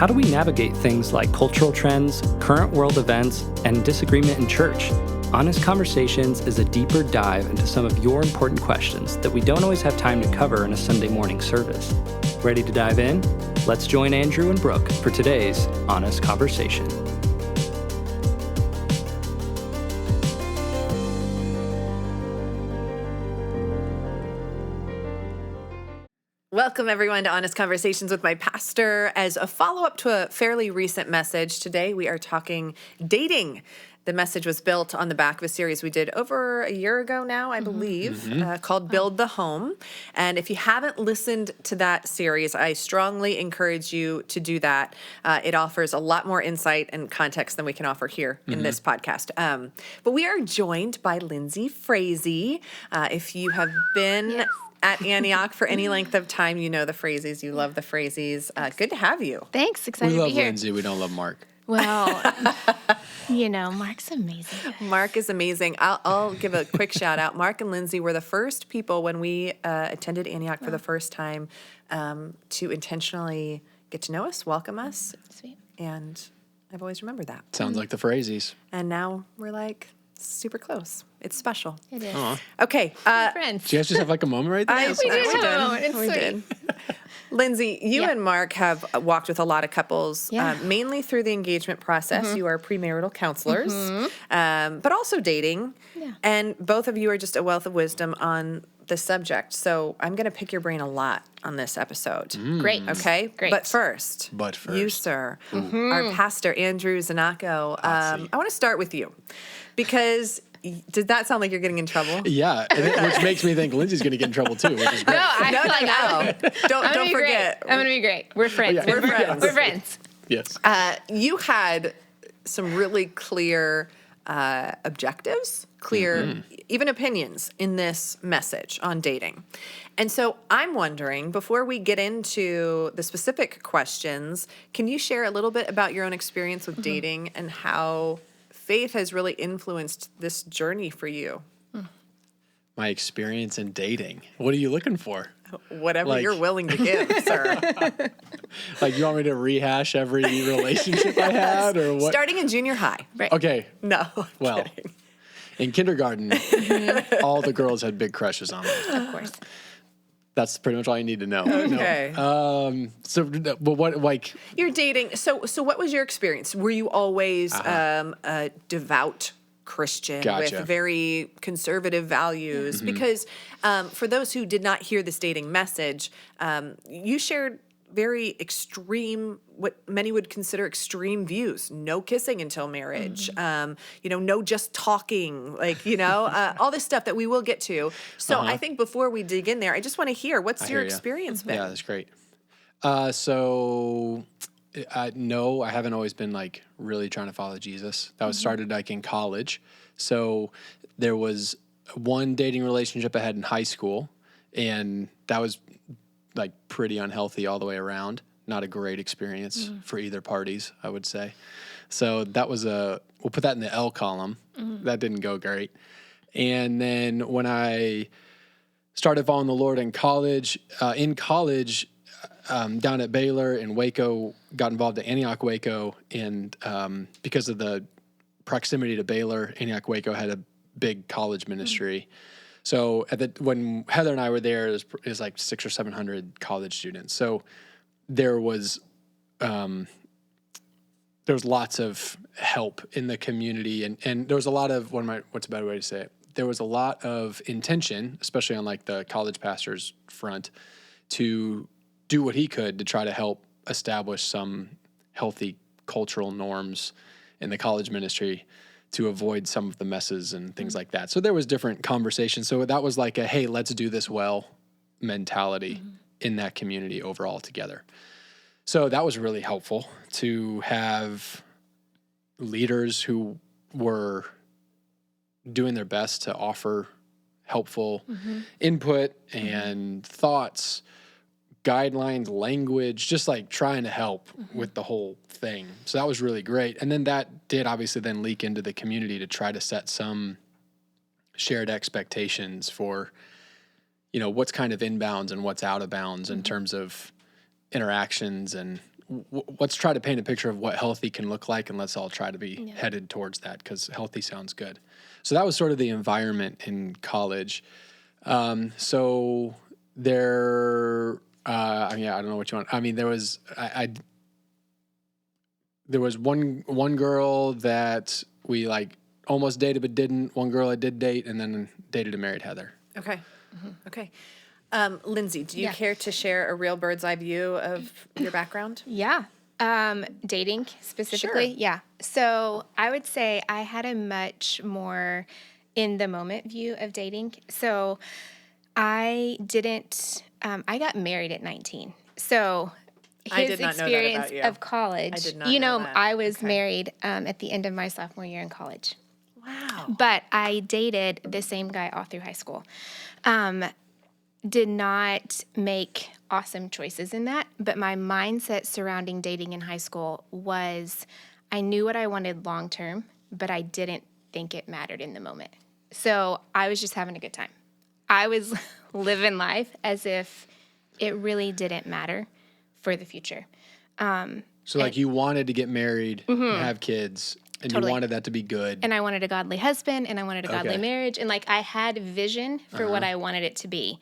How do we navigate things like cultural trends, current world events, and disagreement in church? Honest Conversations is a deeper dive into some of your important questions that we don't always have time to cover in a Sunday morning service. Ready to dive in? Let's join Andrew and Brooke for today's Honest Conversation. Welcome, everyone, to Honest Conversations with my pastor. As a follow-up to a fairly recent message, today we are talking dating. The message was built on the back of a series we did over a year ago now, I believe, called Build the Home. And if you haven't listened to that series, I strongly encourage you to do that. It offers a lot more insight and context than we can offer here in this podcast. But we are joined by Lindsay Frazee. If you have been at Antioch for any length of time, you know the Frazees. You love the Frazees. Good to have you. Thanks. Excited We to love be here. Lindsay. We don't love Mark. Well, Mark's amazing. Mark is amazing. I'll give a quick shout out. Mark and Lindsay were the first people when we attended Antioch for the first time to intentionally get to know us, welcome us. Sweet. And I've always remembered that. Sounds like the Frazees. And now we're like super close. It's special. It is. Okay. Friends. Do you guys just have like a moment right there? We did have a moment. It's We sweet. did. Lindsay, you and Mark have walked with a lot of couples, mainly through the engagement process. You are premarital counselors, but also dating. Yeah. And both of you are just a wealth of wisdom on the subject. So I'm going to pick your brain a lot on this episode. Great. Okay? Great. But first, you, sir, our pastor, Andrew Zanacco, I want to start with you because did that sound like you're getting in trouble? Yeah, which makes me think Lindsay's going to get in trouble too, which is great. No, I feel like Don't forget. I'm going to be great. We're friends. Yeah. We're friends. We're friends. Yes. You had some really clear objectives, clear even opinions in this message on dating. And so I'm wondering, before we get into the specific questions, can you share a little bit about your own experience with dating and how faith has really influenced this journey for you? My experience in dating. What are you looking for? Whatever you're willing to give, sir. Like, you want me to rehash every relationship I had or what? Starting in junior high. Right. Okay. No, I'm Well, kidding. in kindergarten, all the girls had big crushes on me. Of course. That's pretty much all you need to know. Okay. But what, like, You're dating. So what was your experience? Were you always a devout Christian Gotcha. with very conservative values? Because for those who did not hear this dating message, you shared very extreme, what many would consider extreme views. No kissing until marriage. No just talking. All this stuff that we will get to. So I think before we dig in there, I just want to hear, what's your hear ya. experience been? Yeah, that's great. No, I haven't always been like really trying to follow Jesus. That was started like in college. So there was one dating relationship I had in high school, and that was like pretty unhealthy all the way around. Not a great experience for either parties, I would say. So that was we'll put that in the L column. That didn't go great. And then when I started following the Lord in college, down at Baylor in Waco, got involved at Antioch Waco, and because of the proximity to Baylor, Antioch Waco had a big college ministry. So when Heather and I were there, it was like 600 or 700 college students. So there was lots of help in the community, and there was a lot of what's a better way to say it? There was a lot of intention, especially on like the college pastor's front, to do what he could to try to help establish some healthy cultural norms in the college ministry to avoid some of the messes and things like that. So there was different conversations. So that was like a, hey, let's do this well mentality in that community overall together. So that was really helpful to have leaders who were doing their best to offer helpful input and thoughts, guidelines, language, just like trying to help with the whole thing. So that was really great. And then that did obviously then leak into the community to try to set some shared expectations for, what's kind of inbounds and what's out of bounds in terms of interactions and let's try to paint a picture of what healthy can look like, and let's all try to be headed towards that, because healthy sounds good. So that was sort of the environment in college. So there, I mean, I don't know what you want. I mean, there was there was one girl that we like almost dated but didn't. One girl I did date, and then dated and married Heather. Okay. Okay. Lindsay, do you Yeah. care to share a real bird's eye view of your background? Yeah. Dating specifically. Sure. Yeah. So I would say I had a much more in the moment view of dating. So I didn't, I got married at 19. So I his did not know that experience about you. of college, I did not know that. I was Okay. married at the end of my sophomore year in college. Wow. But I dated the same guy all through high school. Did not make awesome choices in that, but my mindset surrounding dating in high school was I knew what I wanted long term, but I didn't think it mattered in the moment. So I was just having a good time. I was living life as if it really didn't matter for the future. So like you wanted to get married, and have kids, and Totally. you wanted that to be good. And I wanted a godly husband, and I wanted a godly Okay. marriage, and like I had vision for what I wanted it to be.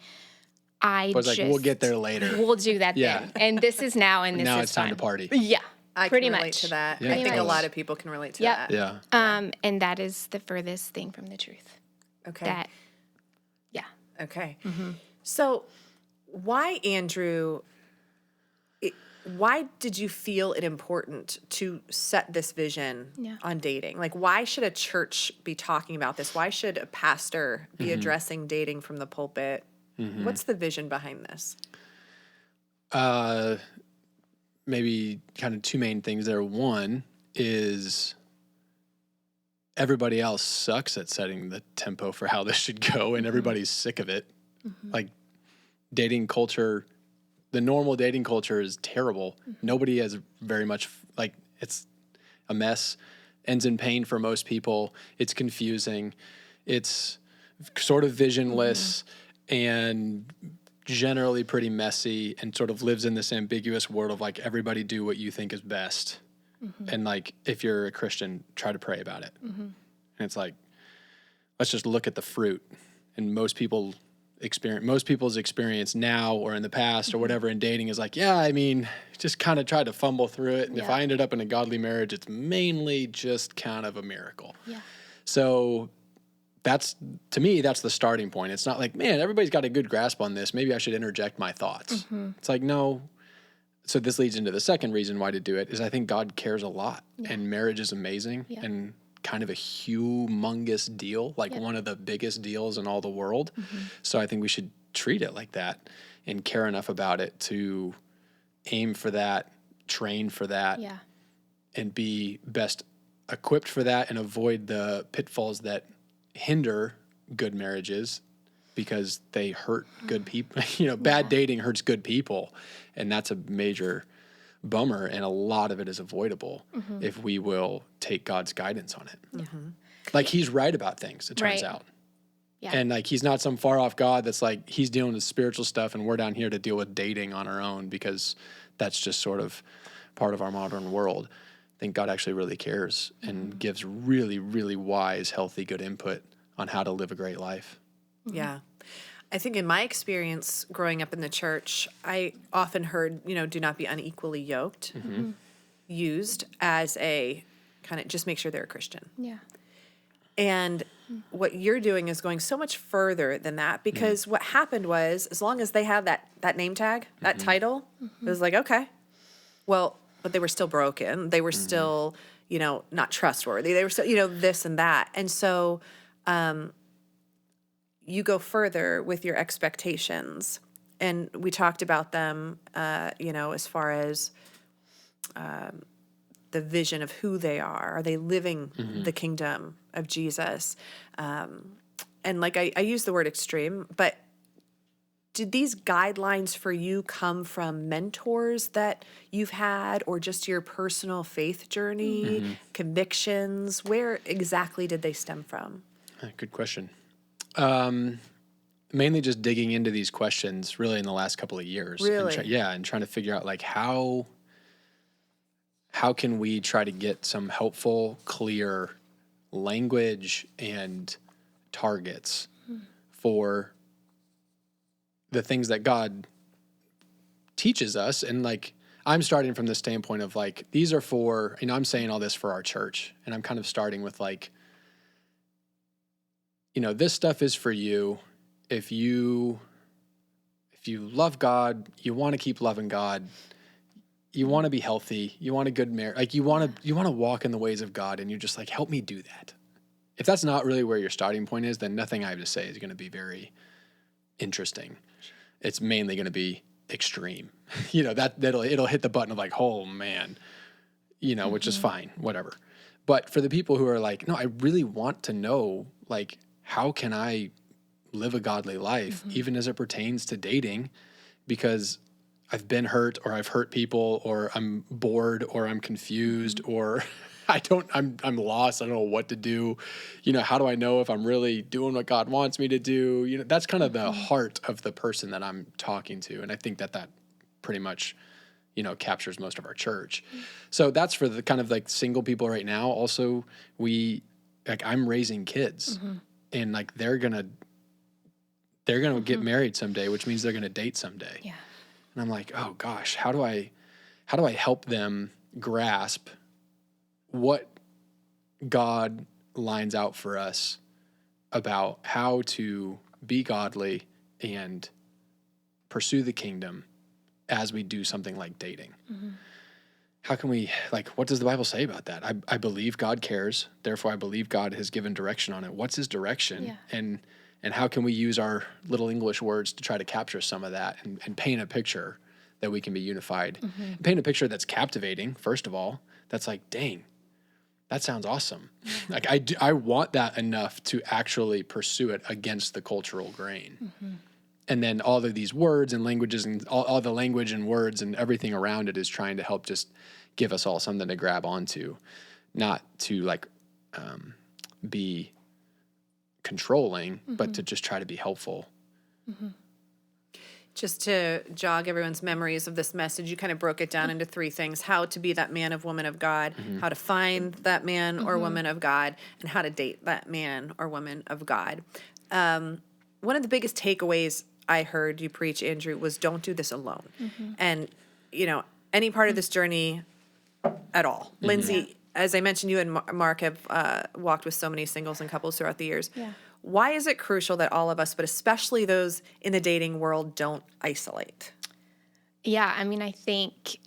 I was like, just we'll get there later. We'll do that Yeah. then. And this is now, and this Now is it's time to fun. party. Yeah, I pretty can relate much to that. Yeah, I think a totally. lot of people can relate to Yep. that. Yeah. And that is the furthest thing from the truth. Okay. That, yeah. Okay. So, why, Andrew, why did you feel it important to set this vision Yeah. on dating? Like, why should a church be talking about this? Why should a pastor be addressing dating from the pulpit? What's the vision behind this? Maybe kind of two main things there. One is everybody else sucks at setting the tempo for how this should go, and everybody's sick of it. Like dating culture, the normal dating culture is terrible. Nobody has very much, like, it's a mess, ends in pain for most people. It's confusing. It's sort of visionless and generally pretty messy, and sort of lives in this ambiguous world of like, everybody do what you think is best. And like, if you're a Christian, try to pray about it. And it's like, let's just look at the fruit. And most people's experience now or in the past or whatever in dating is like, yeah, I mean, just kind of try to fumble through it. And if Yeah. I ended up in a godly marriage, it's mainly just kind of a miracle. Yeah. So that's, to me, that's the starting point. It's not like, man, everybody's got a good grasp on this. Maybe I should interject my thoughts. It's like, no. So this leads into the second reason why to do it is I think God cares a lot, and marriage is amazing and kind of a humongous deal, like one of the biggest deals in all the world. So I think we should treat it like that and care enough about it to aim for that, train for that, Yeah. and be best equipped for that, and avoid the pitfalls that hinder good marriages because they hurt good people. Bad dating hurts good people, and that's a major bummer, and a lot of it is avoidable if we will take God's guidance on it. Like, he's right about things, it turns Right. out. Yeah. And like, he's not some far off God that's like, he's dealing with spiritual stuff and we're down here to deal with dating on our own, because that's just sort of part of our modern world. I think God actually really cares and gives really, really wise, healthy, good input on how to live a great life. Yeah. I think in my experience growing up in the church, I often heard, do not be unequally yoked, used as a kind of just make sure they're a Christian. Yeah. And what you're doing is going so much further than that, because what happened was, as long as they had that name tag, that title, it was like, okay, well, but they were still broken. They were still, not trustworthy. They were still, this and that. And so you go further with your expectations. And we talked about them, as far as the vision of who they are. Are they living the kingdom of Jesus? And like I use the word extreme, but did these guidelines for you come from mentors that you've had, or just your personal faith journey, convictions? Where exactly did they stem from? Good question. Mainly just digging into these questions really in the last couple of years. Really? And trying to figure out like how how can we try to get some helpful, clear language and targets for the things that God teaches us? And like, I'm starting from the standpoint of like, these are for, I'm saying all this for our church, and I'm kind of starting with like, this stuff is for you. If you love God, you want to keep loving God, you want to be healthy, you want a good marriage, like you want to walk in the ways of God, and you're just like, help me do that. If that's not really where your starting point is, then nothing I have to say is going to be very interesting. It's mainly going to be extreme. It'll hit the button of like, oh man, which is fine, whatever. But for the people who are like, no, I really want to know, like, how can I live a godly life, even as it pertains to dating, because I've been hurt, or I've hurt people, or I'm bored, or I'm confused, or I'm lost. I don't know what to do. How do I know if I'm really doing what God wants me to do? That's kind of the heart of the person that I'm talking to. And I think that pretty much, captures most of our church. So that's for the kind of like single people right now. Also, I'm raising kids, and like, they're going to get married someday, which means they're going to date someday. Yeah. And I'm like, oh gosh, how do I help them grasp what God lines out for us about how to be godly and pursue the kingdom as we do something like dating? How can we, what does the Bible say about that? I believe God cares. Therefore, I believe God has given direction on it. What's his direction? Yeah. And how can we use our little English words to try to capture some of that and paint a picture that we can be unified? Paint a picture that's captivating, first of all. That's like, dang, that sounds awesome. Like, I want that enough to actually pursue it against the cultural grain. And then all of these words and languages and all the language and words and everything around it is trying to help just give us all something to grab onto, not to be controlling, but to just try to be helpful. Just to jog everyone's memories of this message, you kind of broke it down into three things: how to be that man of woman of God, how to find that man or woman of God, and how to date that man or woman of God. One of the biggest takeaways I heard you preach, Andrew, was don't do this alone. And, any part of this journey at all. Lindsay, as I mentioned, you and Mark have walked with so many singles and couples throughout the years. Yeah. Why is it crucial that all of us, but especially those in the dating world, don't isolate? Yeah, I think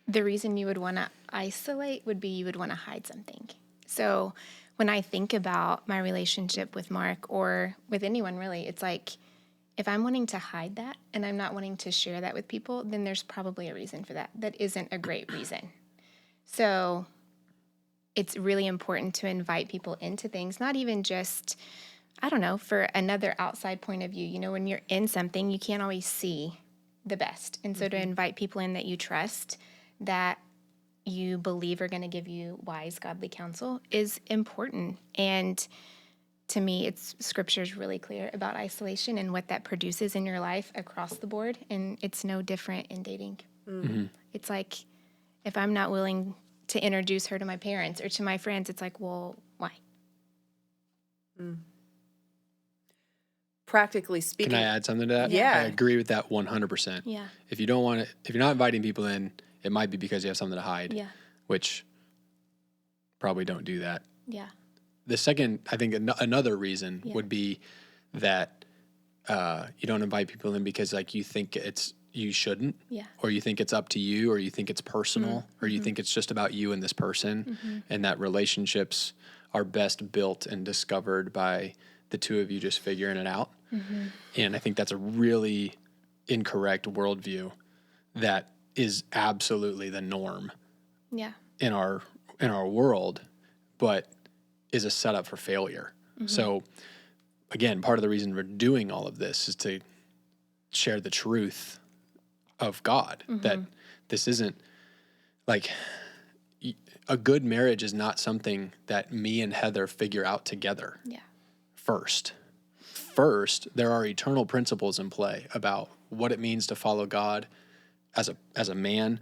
the reason you would want to isolate would be you would want to hide something. So when I think about my relationship with Mark, or with anyone really, it's like, if I'm wanting to hide that and I'm not wanting to share that with people, then there's probably a reason for that. That isn't a great reason. So it's really important to invite people into things, not even just, for another outside point of view. When you're in something, you can't always see the best. And so to invite people in that you trust, that you believe are going to give you wise, godly counsel is important. And to me, scripture is really clear about isolation and what that produces in your life across the board. And it's no different in dating. It's like, if I'm not willing to introduce her to my parents or to my friends, it's like, well, why? Practically speaking. Can I add something to that? Yeah. I agree with that 100%. Yeah. If you don't want it, if you're not inviting people in, it might be because you have something to hide. Yeah. Which probably don't do that. Yeah. The second, I think another reason would be that you don't invite people in because you think you shouldn't, or you think it's up to you, or you think it's personal, or you think it's just about you and this person, and that relationships are best built and discovered by the two of you just figuring it out. And I think that's a really incorrect worldview that is absolutely the norm in our world, but is a setup for failure. So again, part of the reason we're doing all of this is to share the truth of God, that this isn't a good marriage is not something that me and Heather figure out together. First, there are eternal principles in play about what it means to follow God as a man,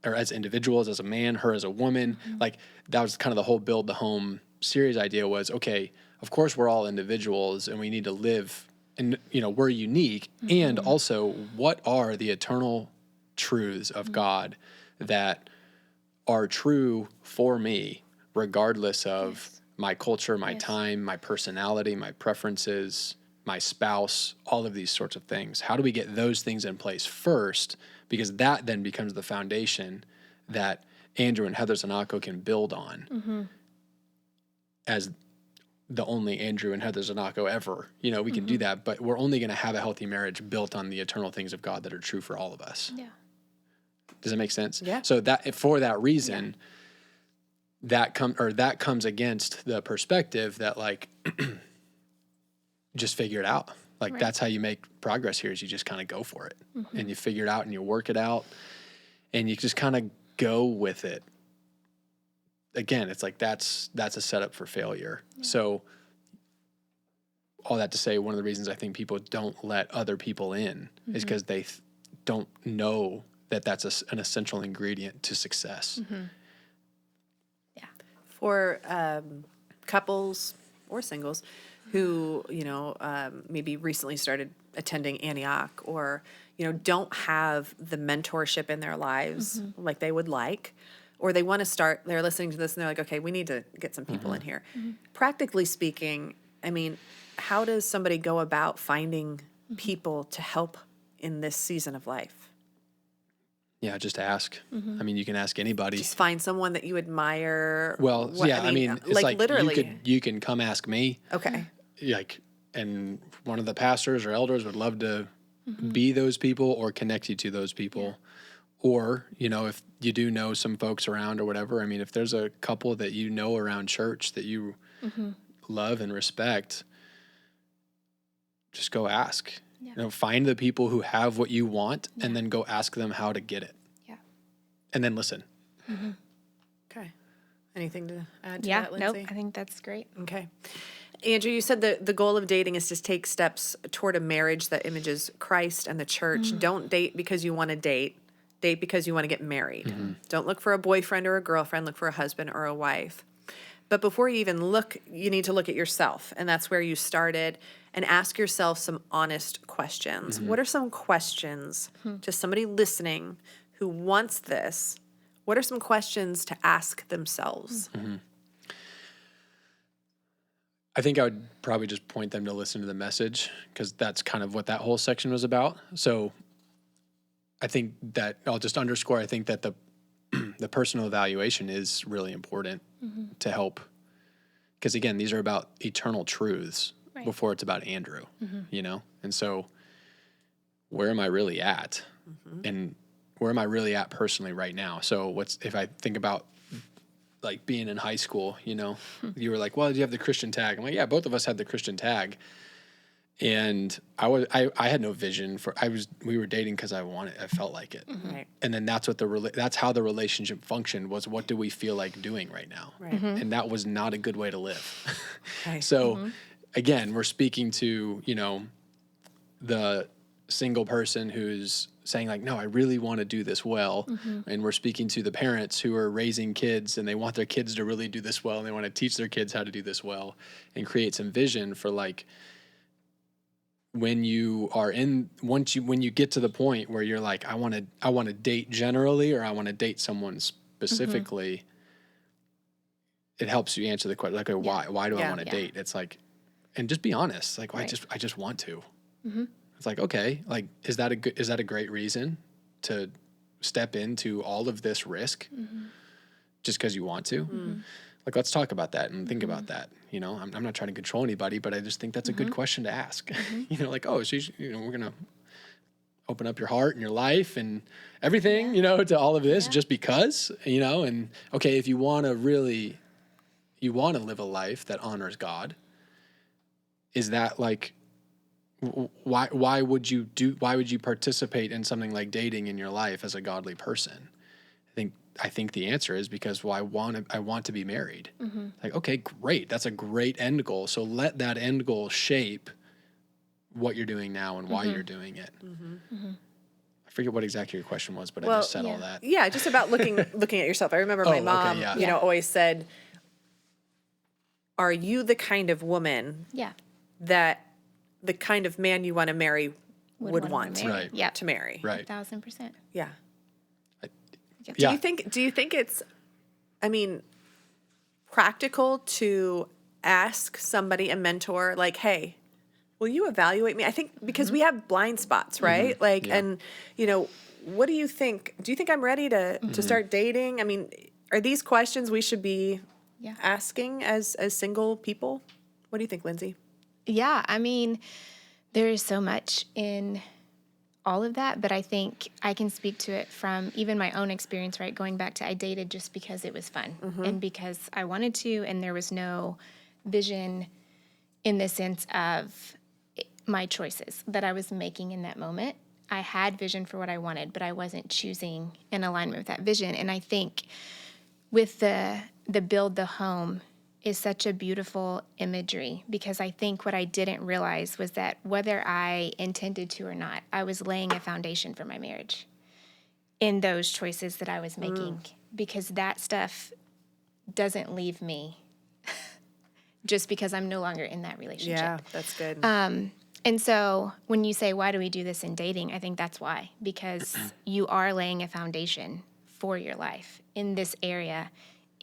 or as individuals, as a man, her as a woman. Like that was kind of the whole Build the Home series idea was, okay, of course we're all individuals and we need to live and, we're unique. And also, what are the eternal truths of God that are true for me, regardless of my culture, my time, my personality, my preferences, my spouse, all of these sorts of things. How do we get those things in place first? Because that then becomes the foundation that Andrew and Heather Zanacco can build on as the only Andrew and Heather Zanacco ever. We can do that, but we're only going to have a healthy marriage built on the eternal things of God that are true for all of us. Yeah. Does that make sense? Yeah. So that for that reason, that comes against the perspective that like just figure it out. Like that's how you make progress here is you just kind of go for it and you figure it out and you work it out and you just kind of go with it. Again, it's like that's a setup for failure. Yeah. So all that to say, one of the reasons I think people don't let other people in is because they don't know that that's an essential ingredient to success. Yeah. For couples or singles who, maybe recently started attending Antioch or, don't have the mentorship in their lives like they would like, or they want to start, they're listening to this and they're like, okay, we need to get some people in here. Practically speaking, I mean, how does somebody go about finding people to help in this season of life? Yeah, just ask. I mean, you can ask anybody. Just find someone that you admire. Well, it's like literally. You can come ask me. Okay. And one of the pastors or elders would love to be those people or connect you to those people. Yeah. Or, if you do know some folks around or whatever, I mean, if there's a couple that around church that you love and respect, just go ask. Yeah. Find the people who have what you want and then go ask them how to get it. Yeah. And then listen. Okay. Anything to add to that, Lindsay? Nope, I think that's great. Okay. Andrew, you said the goal of dating is to take steps toward a marriage that images Christ and the church. Don't date because you want to date. Date because you want to get married. Don't look for a boyfriend or a girlfriend. Look for a husband or a wife. But before you even look, you need to look at yourself. And that's where you started. And ask yourself some honest questions. What are some questions to somebody listening who wants this? What are some questions to ask themselves? I think I would probably just point them to listen to the message because that's kind of what that whole section was about. So I think that I'll just underscore, I think that the personal evaluation is really important to help. Because again, these are about eternal truths before it's about Andrew, And so where am I really at? And where am I really at personally right now? So if I think about like being in high school, you were like, well, do you have the Christian tag? I'm like, yeah, both of us had the Christian tag. And I had no vision we were dating because I felt like it. Right. And then that's how the relationship functioned was what do we feel like doing right now? Right. And that was not a good way to live. Okay. So again, we're speaking to, the single person who's saying like, no, I really want to do this well. And we're speaking to the parents who are raising kids and they want their kids to really do this well. And they want to teach their kids how to do this well and create some vision for like, when you get to the point where you're like, I want to date generally, or I want to date someone specifically, it helps you answer the question, like, why do I want to date? It's like, and just be honest. Like, I just want to, It's like, okay, like, is that a great reason to step into all of this risk just because you want to? Like, let's talk about that and think about that. I'm not trying to control anybody, but I just think that's a good question to ask. Like, oh, she's, we're going to open up your heart and your life and everything, to all of this just because, and okay, if you want to live a life that honors God, is that like, why would you participate in something like dating in your life as a godly person? I think the answer is because, I want to be married. Like, okay, great. That's a great end goal. So let that end goal shape what you're doing now and why you're doing it. I forget what exactly your question was, but I Well, just said all that. Yeah, just about looking at yourself. I remember my mom, always said, "Are you the kind of woman that the kind of man you want to marry would want to marry?" Right. 1,000%. Yeah. Yeah. Do you think it's, I mean, practical to ask somebody, a mentor, like, "Hey, will you evaluate me?" I think because we have blind spots, right? Like, and what do you think? Do you think I'm ready to start dating? I mean, are these questions we should be asking as single people? What do you think, Lindsay? Yeah, I mean, there is so much in all of that, but I think I can speak to it from even my own experience, right? Going back to I dated just because it was fun and because I wanted to, and there was no vision in the sense of my choices that I was making in that moment. I had vision for what I wanted, but I wasn't choosing in alignment with that vision. And I think with the build the home is such a beautiful imagery, because I think what I didn't realize was that whether I intended to or not, I was laying a foundation for my marriage in those choices that I was making, because that stuff doesn't leave me just because I'm no longer in that relationship. Yeah, that's good. And so when you say, why do we do this in dating? I think that's why, because you are laying a foundation for your life in this area,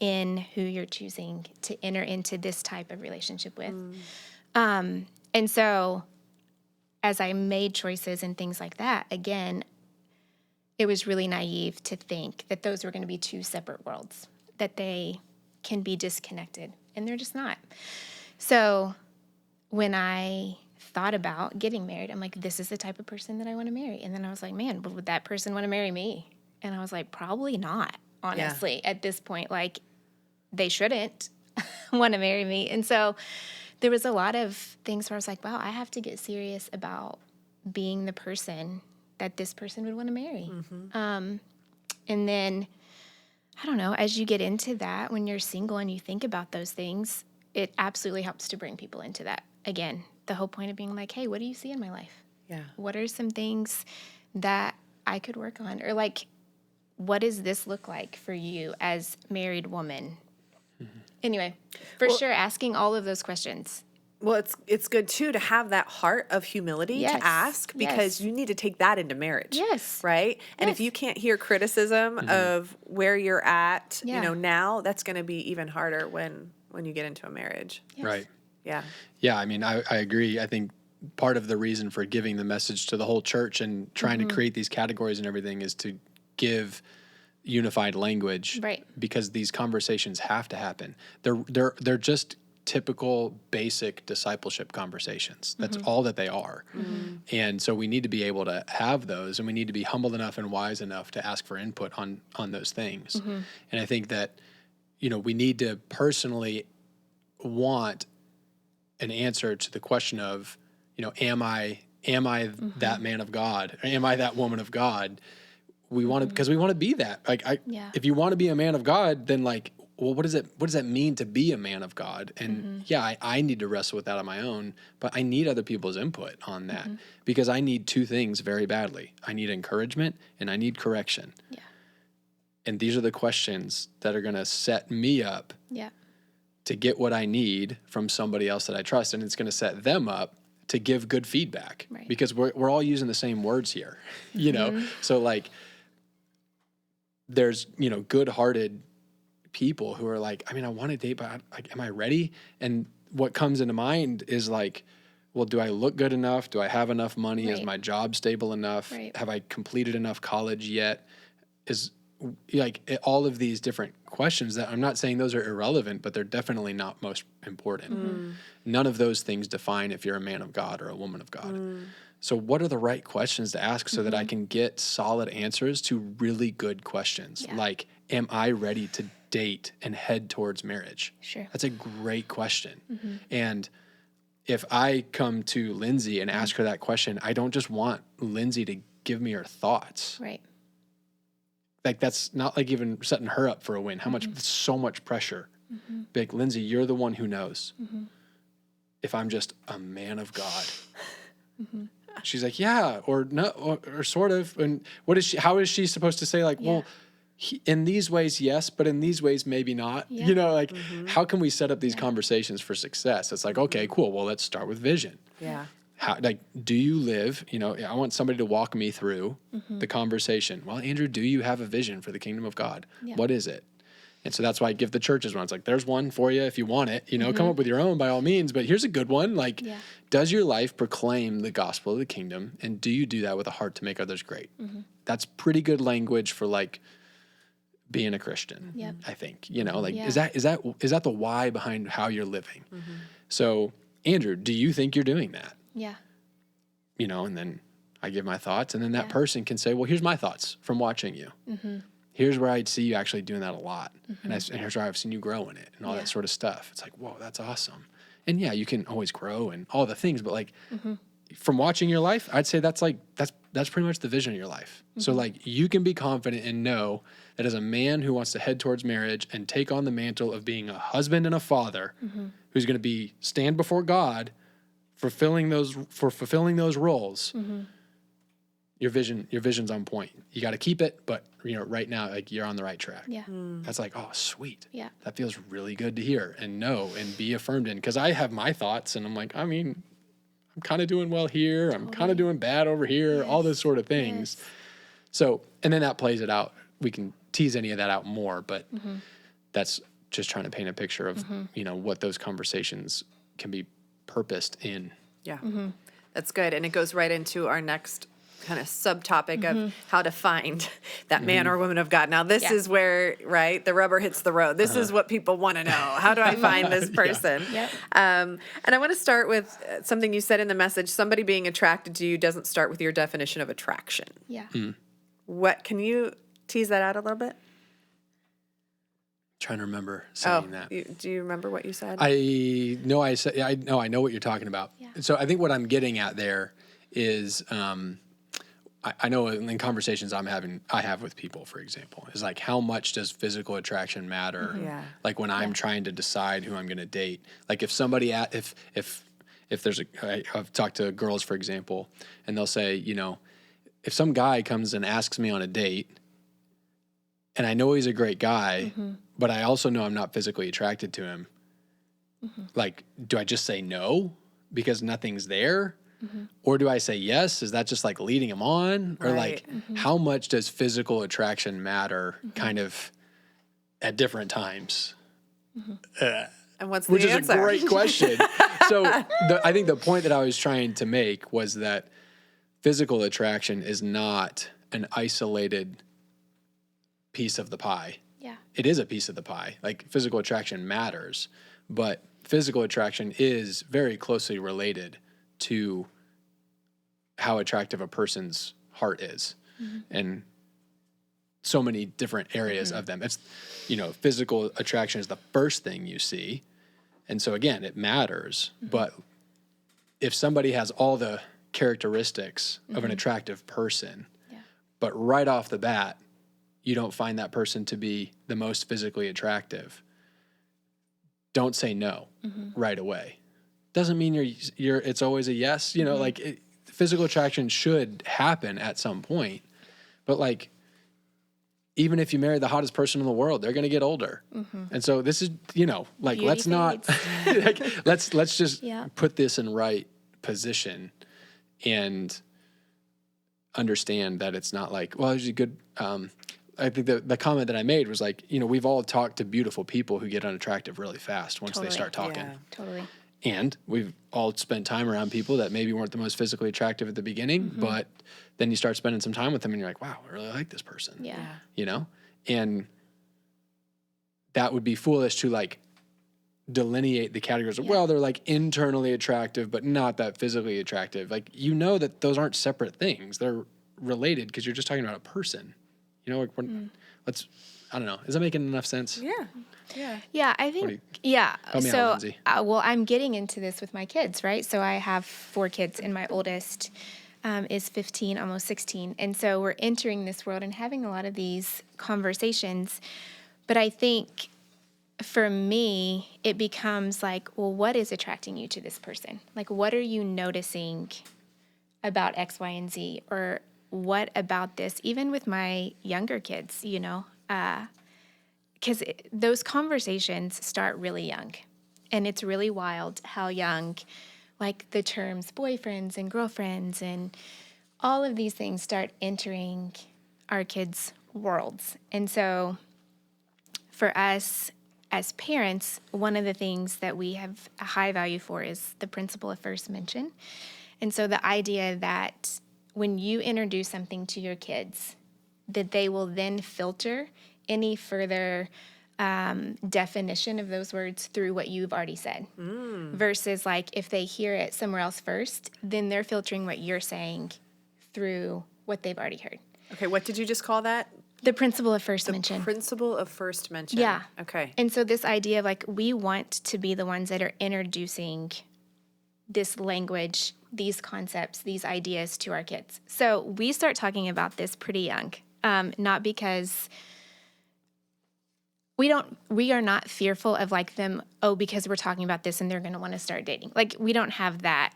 in who you're choosing to enter into this type of relationship with. And so as I made choices and things like that, again, it was really naive to think that those were going to be two separate worlds, that they can be disconnected, and they're just not. So when I thought about getting married, I'm like, this is the type of person that I want to marry. And then I was like, man, but would that person want to marry me? And I was like, probably not, honestly, at this point. Like, they shouldn't want to marry me. And so there was a lot of things where I was like, wow, I have to get serious about being the person that this person would want to marry. And then, I don't know, as you get into that, when you're single and you think about those things, it absolutely helps to bring people into that. Again, the whole point of being like, hey, what do you see in my life? Yeah. What are some things that I could work on? Or like, what does this look like for you as married woman? Anyway, for sure, asking all of those questions. Well, it's good too to have that heart of humility to ask, because you need to take that into marriage. Yes. Right? And if you can't hear criticism of where you're at, now, that's going to be even harder when you get into a marriage. Yes. Right. Yeah. Yeah, I mean, I agree. I think part of the reason for giving the message to the whole church and trying to create these categories and everything is to give unified language, right? Because these conversations have to happen. They're just typical basic discipleship conversations. That's all that they are. And so we need to be able to have those, and we need to be humble enough and wise enough to ask for input on those things. And I think that, we need to personally want an answer to the question of, am I that man of God? Or am I that woman of God? We want to, because we want to be that. Like, if you want to be a man of God, then like, well, what does that mean to be a man of God? And I need to wrestle with that on my own, but I need other people's input on that, because I need two things very badly. I need encouragement and I need correction. Yeah. And these are the questions that are going to set me up to get what I need from somebody else that I trust. And it's going to set them up to give good feedback, because we're all using the same words here, So like, there's, good-hearted people who are like, I mean, I want to date, but am I ready? And what comes into mind is like, well, do I look good enough? Do I have enough money? Is my job stable enough? Have I completed enough college yet? Is like all of these different questions that I'm not saying those are irrelevant, but they're definitely not most important. None of those things define if you're a man of God or a woman of God. So what are the right questions to ask so that I can get solid answers to really good questions? Like, am I ready to date and head towards marriage? Sure. That's a great question. And if I come to Lindsay and ask her that question, I don't just want Lindsay to give me her thoughts. Right. Like, that's not like even setting her up for a win. How much, so much pressure. Like, Lindsay, you're the one who knows if I'm just a man of God. She's like, yeah, or no, or sort of. And how is she supposed to say like, well, in these ways, yes, but in these ways, maybe not. Yeah. Like, how can we set up these conversations for success? It's like, okay, cool. Well, let's start with vision. Yeah. How, like, do you live, I want somebody to walk me through the conversation. Well, Andrew, do you have a vision for the kingdom of God? Yeah. What is it? And so that's why I give the churches one. It's like, there's one for you if you want it, come up with your own by all means, but here's a good one. Like, does your life proclaim the gospel of the kingdom? And do you do that with a heart to make others great? That's pretty good language for like being a Christian, I think, is that the why behind how you're living? So Andrew, do you think you're doing that? Yeah. And then I give my thoughts, and then that person can say, well, here's my thoughts from watching you. Here's where I'd see you actually doing that a lot. And here's where I've seen you grow in it and all that sort of stuff. It's like, whoa, that's awesome. And yeah, you can always grow and all the things, but like from watching your life, I'd say that's pretty much the vision of your life. So like you can be confident and know that as a man who wants to head towards marriage and take on the mantle of being a husband and a father who's going to stand before God fulfilling those roles, your vision's on point. You got to keep it, but right now, like you're on the right track. Yeah. That's like, oh, sweet. Yeah. That feels really good to hear and know and be affirmed in. Because I have my thoughts, and I'm like, I'm kind of doing well here. I'm kind of doing bad over here. All those sort of things. Yes. So, and then that plays it out. We can tease any of that out more, but that's just trying to paint a picture of what those conversations can be purposed in. Yeah. That's good. And it goes right into our next kind of subtopic of how to find that man or woman of God. Now, this is where, right, the rubber hits the road. This is what people want to know. How do I find this person? And I want to start with something you said in the message. Somebody being attracted to you doesn't start with your definition of attraction. Yeah. What, can you tease that out a little bit? Trying to remember saying that. Do you remember what you said? I know I know what you're talking about. Yeah. So I think what I'm getting at there is, I know in conversations I have with people, for example, is like, how much does physical attraction matter? Yeah. Like when I'm trying to decide who I'm going to date, like if somebody, if there's I've talked to girls, for example, and they'll say, if some guy comes and asks me on a date and I know he's a great guy, but I also know I'm not physically attracted to him, like, do I just say no because nothing's there? Or do I say yes? Is that just like leading him on? Or like, how much does physical attraction matter kind of at different times? And what's the Which answer? is a great question. So I think the point that I was trying to make was that physical attraction is not an isolated piece of the pie. Yeah. It is a piece of the pie. Like physical attraction matters, but physical attraction is very closely related to how attractive a person's heart is, and so many different areas of them. It's, physical attraction is the first thing you see. And so again, it matters, but if somebody has all the characteristics of an attractive person, but right off the bat, you don't find that person to be the most physically attractive, don't say no right away. Doesn't mean it's always a yes, physical attraction should happen at some point, but like, even if you marry the hottest person in the world, they're going to get older. And so this is, like, Beauty let's not, like, let's just put this in right position and understand that it's not like, well, there's a good, I think the comment that I made was like, we've all talked to beautiful people who get unattractive really fast once they start talking. Yeah. Totally. And we've all spent time around people that maybe weren't the most physically attractive at the beginning, but then you start spending some time with them and you're like, wow, I really like this person. Yeah. And that would be foolish to like delineate the categories of, well, they're like internally attractive, but not that physically attractive. Like, that those aren't separate things. They're related because you're just talking about a person. Like I don't know. Is that making enough sense? Yeah, I think, help me out, Lindsay. Well, I'm getting into this with my kids, right? So I have 4 kids, and my oldest is 15, almost 16. And so we're entering this world and having a lot of these conversations. But I think for me, it becomes like, well, what is attracting you to this person? Like, what are you noticing about X, Y, and Z? Or what about this? Even with my younger kids, because those conversations start really young. And it's really wild how young, like the terms boyfriends and girlfriends and all of these things start entering our kids' worlds. And so for us as parents, one of the things that we have a high value for is the principle of first mention. And so the idea that when you introduce something to your kids, that they will then filter any further definition of those words through what you've already said. Versus like if they hear it somewhere else first, then they're filtering what you're saying through what they've already heard. Okay, what did you just call that? The principle of first mention. Principle of first mention. Yeah. Okay. And so this idea of like we want to be the ones that are introducing this language, these concepts, these ideas to our kids. So we start talking about this pretty young, not because we are not fearful of like them, because we're talking about this and they're going to want to start dating. Like we don't have that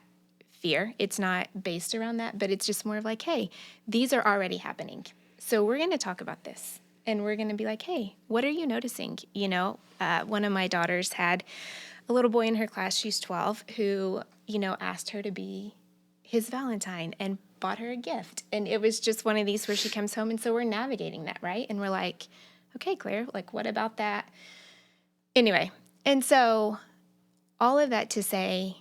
fear. It's not based around that, but it's just more of like, hey, these are already happening. So we're going to talk about this and we're going to be like, hey, what are you noticing? One of my daughters had a little boy in her class, she's 12, who, asked her to be his Valentine and bought her a gift. And it was just one of these where she comes home. And so we're navigating that, right? And we're like, okay, Claire, like, what about that? Anyway, and so all of that to say,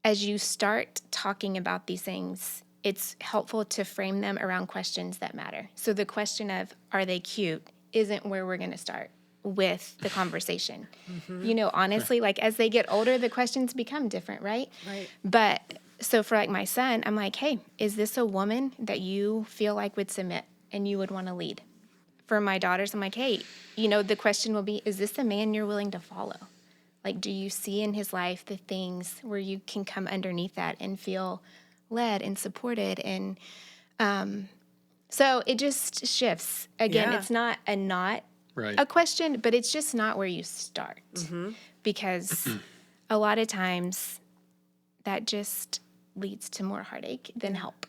as you start talking about these things, it's helpful to frame them around questions that matter. So the question of, are they cute, isn't where we're going to start with the conversation. Honestly, like as they get older, the questions become different, right? Right. But so for like my son, I'm like, hey, is this a woman that you feel like would submit and you would want to lead? For my daughters, I'm like, hey, the question will be, is this a man you're willing to follow? Like, do you see in his life the things where you can come underneath that and feel led and supported? And so it just shifts. Again, It's not a question, but it's just not where you start. Because a lot of times that just leads to more heartache than help.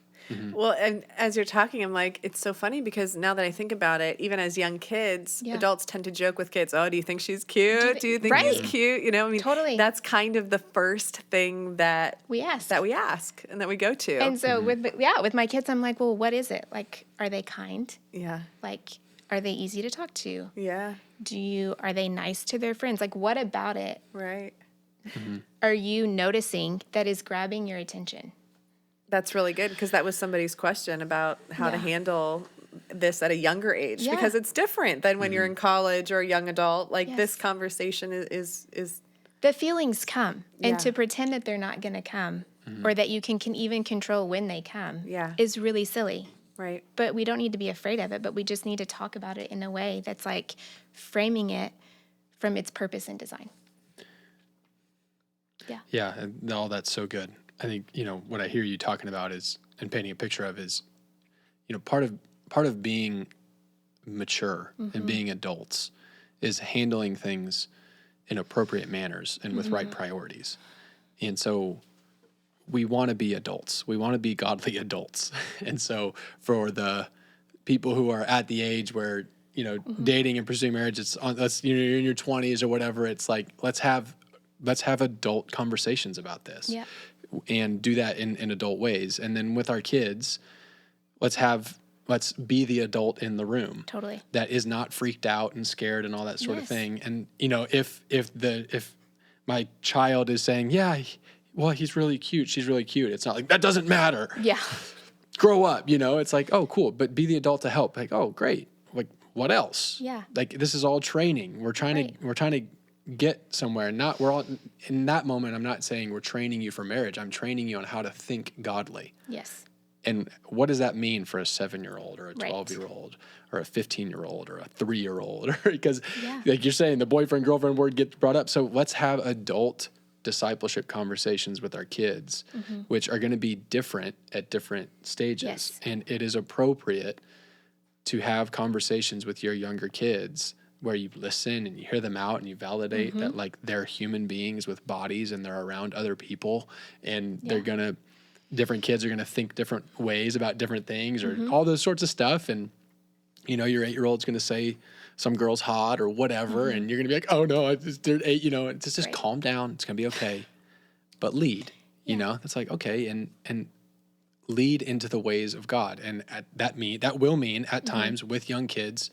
Well, and as you're talking, I'm like, it's so funny because now that I think about it, even as young kids, adults tend to joke with kids, oh, do you think she's cute? Do you think he's cute? Totally. That's kind of the first thing that we ask and that we go to. And so with my kids, I'm like, well, what is it? Like, are they kind? Yeah. Like, are they easy to talk to? Yeah. Are they nice to their friends? Like, what about it? Right. Are you noticing that is grabbing your attention? That's really good because that was somebody's question about how to handle this at a younger age because it's different than when you're in college or a young adult. Like this conversation is the feelings come, and to pretend that they're not going to come or that you can even control when they come is really silly. Right. But we don't need to be afraid of it, but we just need to talk about it in a way that's like framing it from its purpose and design. Yeah. Yeah, and all that's so good. I think, what I hear you talking about is, and painting a picture of is, part of being mature and being adults is handling things in appropriate manners and with right priorities. And so we want to be adults. We want to be godly adults. And so for the people who are at the age where, dating and pursuing marriage, you're in your 20s or whatever, it's like, let's have adult conversations about this. Yeah. And do that in adult ways. And then with our kids, let's be the adult in the room. Totally. That is not freaked out and scared and all that sort of thing. And if my child is saying, he's really cute, she's really cute, it's not like that doesn't matter. Yeah. Grow up, it's like, oh, cool, but be the adult to help. Like, oh, great. Like, what else? Yeah. Like, this is all training. We're trying to get somewhere. We're all in that moment. I'm not saying we're training you for marriage. I'm training you on how to think godly. Yes. And what does that mean for a 7-year-old or a 12-year-old or a 15-year-old or a 3-year-old? Because like you're saying, the boyfriend, girlfriend word gets brought up. So let's have adult discipleship conversations with our kids, which are going to be different at different stages. Yes. And it is appropriate to have conversations with your younger kids where you listen and you hear them out and you validate that like they're human beings with bodies and they're around other people and they're gonna different kids are going to think different ways about different things or all those sorts of stuff. And, you know, your 8-year-old's going to say some girl's hot or whatever. And you're going to be like, oh no, they're 8, you know, it's just calm down. It's going to be okay. But lead, you know, it's like, okay. And lead into the ways of God. And that will mean at times with young kids,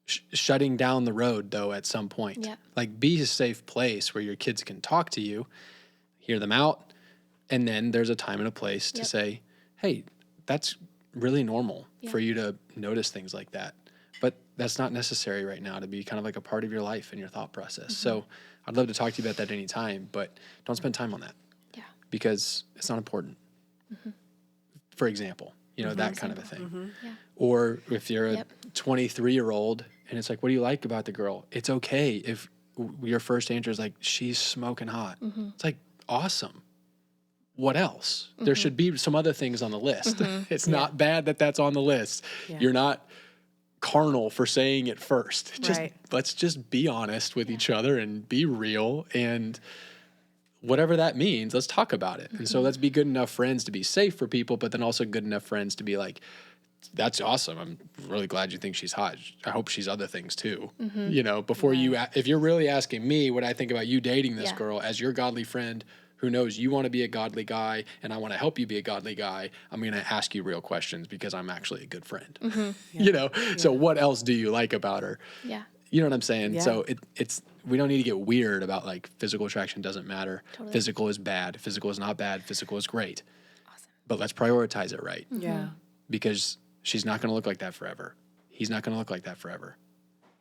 shutting down the road though, at some point, like be a safe place where your kids can talk to you, hear them out. And then there's a time and a place to say, hey, that's really normal for you to notice things like that. But that's not necessary right now to be kind of like a part of your life and your thought process. So I'd love to talk to you about that any time, but don't spend time on that. Yeah. Because it's not important. For example, you know, that kind of a thing. Yeah. Or if you're a 23-year-old and it's like, what do you like about the girl? It's okay if your first answer is like, she's smoking hot. It's like, awesome. What else? There should be some other things on the list. It's not bad that that's on the list. You're not carnal for saying it first. Let's just be honest with each other and be real, and whatever that means, let's talk about it. And so let's be good enough friends to be safe for people, but then also good enough friends to be like, that's awesome. I'm really glad you think she's hot. I hope she's other things too. You know, before if you're really asking me what I think about you dating this girl as your godly friend who knows you want to be a godly guy and I want to help you be a godly guy, I'm going to ask you real questions because I'm actually a good friend. You know, so what else do you like about her? Yeah. You know what I'm saying? So it's we don't need to get weird about like physical attraction doesn't matter. Physical is bad. Physical is not bad. Physical is great. Awesome. But let's prioritize it right. Yeah. Because she's not going to look like that forever. He's not going to look like that forever.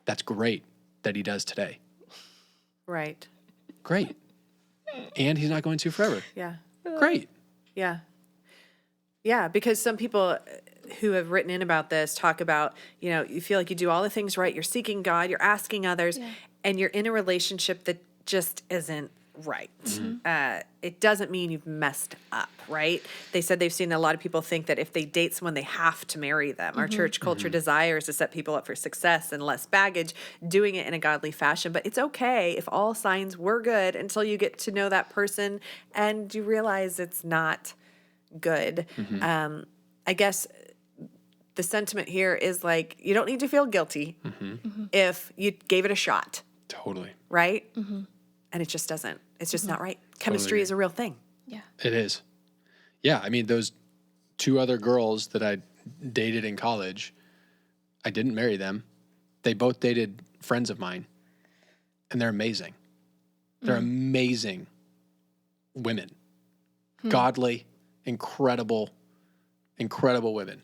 That's great that he does today. Right. Great. And he's not going to forever. Yeah. Great. Yeah. Yeah, because some people who have written in about this talk about, you know, you feel like you do all the things right, you're seeking God, you're asking others, and you're in a relationship that just isn't right. It doesn't mean you've messed up, right? They said they've seen a lot of people think that if they date someone, they have to marry them. Our church culture desires to set people up for success and less baggage, doing it in a godly fashion. But it's okay if all signs were good until you get to know that person and you realize it's not good. I guess the sentiment here is like, you don't need to feel guilty if you gave it a shot. Totally. Right? And it just doesn't. It's just not right. Chemistry is a real thing. Yeah. It is. Yeah. I mean, those 2 other girls that I dated in college, I didn't marry them. They both dated friends of mine, and they're amazing. They're amazing women. Godly, incredible women.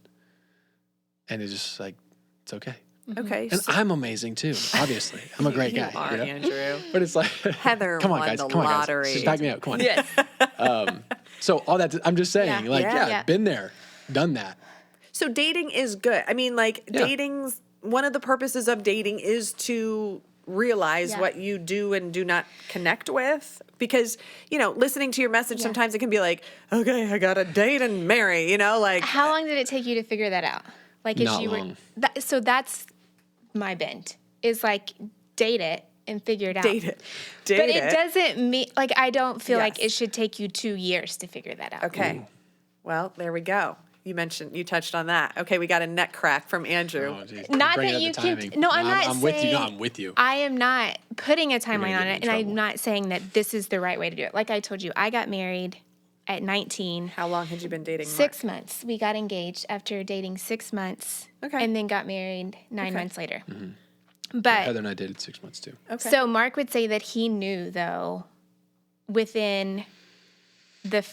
And it's just like, it's okay. Okay. And I'm amazing too, obviously. I'm a great guy. You are, you know? Andrew. But it's like, Heather come on, won guys. the Come on, lottery. guys. Just back me up. Come on. Yes. So all that, I'm just saying, been there, done that. So dating is good. I mean, like, dating's, one of the purposes of dating is to realize what you do and do not connect with. Because, you know, listening to your message, sometimes it can be like, okay, I got to date and marry, you know, like. How long did it take you to figure that out? Like, Not long. So that's my bent, is like, date it and figure it out. Date it. But it doesn't mean, like, I don't feel like it should take you 2 years to figure that out. Okay. Ooh. Well, there we go. You touched on that. Okay, we got a neck crack from Andrew. Oh, not that you can. No, I'm not saying. With you. No, I'm with you. I am not putting a timeline on it, and I'm not saying that this is the right way to do it. Like I told you, I got married at 19. How long had you been dating Mark? 6 months. We got engaged after dating 6 months. Okay. And then got married 9 months later. But Heather and I dated 6 months too. Okay. So Mark would say that he knew, though, within the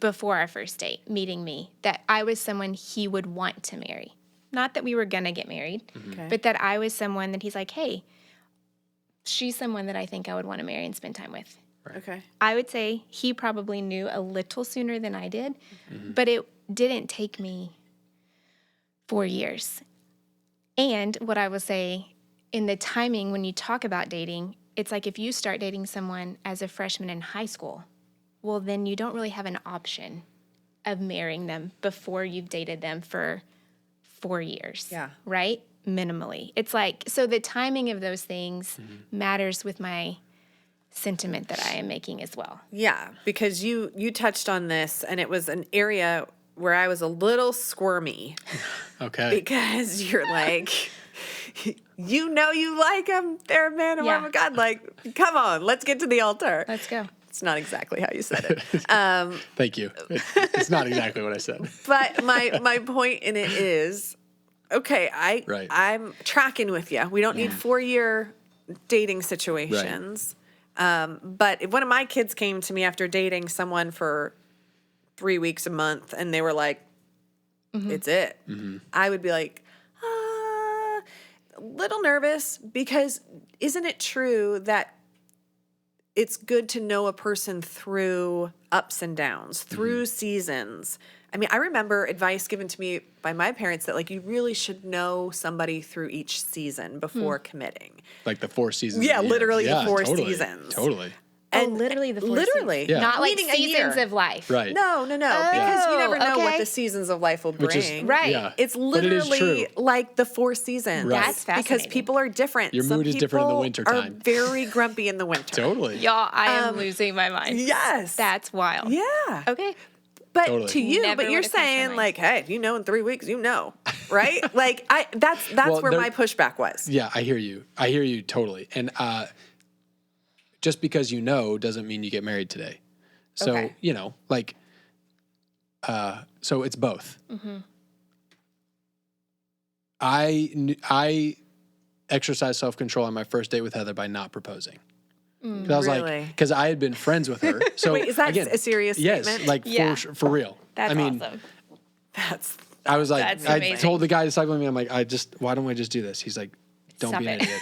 before our first date, meeting me, that I was someone he would want to marry. Not that we were going to get married, but that I was someone that he's like, hey, she's someone that I think I would want to marry and spend time with. Right. Okay. I would say he probably knew a little sooner than I did, but it didn't take me 4 years. And what I would say, in the timing when you talk about dating, it's like if you start dating someone as a freshman in high school, well, then you don't really have an option of marrying them before you've dated them for 4 years. Yeah. Right? Minimally. It's like, so the timing of those things matters with my sentiment that I am making as well. Yeah, because you touched on this, and it was an area where I was a little squirmy. Okay. Because you're like, you like them. They're a man and woman of God. Like, come on, let's get to the altar. Let's go. It's not exactly how you said it. Thank you. It's not exactly what I said. But my point in it is, okay, I'm tracking with you. We don't need 4-year dating situations. But if one of my kids came to me after dating someone for 3 weeks, a month, and they were like, it's it. I would be like, a little nervous, because isn't it true that it's good to know a person through ups and downs, through seasons? I mean, I remember advice given to me by my parents that, like, you really should know somebody through each season before committing. Like the 4 seasons. Yeah, of the year. literally the 4 totally, seasons. Totally. And literally the 4 literally. seasons. Yeah. Not like Meaning a seasons year. of life. Right. No, because you never know what okay. the seasons of life will bring. Which is, Right. Yeah. It's But it is literally true. like the 4 seasons. Right. That's Because fascinating. people are different. Your Some mood is different in the people winter are time. very grumpy in the winter. Totally. Y'all, I am losing my mind. Yes. That's wild. Yeah. Okay. But Totally. to you, Never but you're would've crossed my saying mind. like, hey, if you know in 3 weeks, you know, right? Like that's Well, where there- my pushback was. Yeah, I hear you. I hear you totally. And just because you know doesn't mean you get married today. So, Okay. like, so it's both. I exercised self-control on my first date with Heather by not proposing. 'Cause I was Really? because I had been friends with her. So Wait, is that again, a serious yes, statement? like Yeah. for real. That's I mean, awesome. That's I was like, That's I amazing. told the guy discipling me, I'm like, why don't I just do this? He's like, don't Stop be an it. idiot.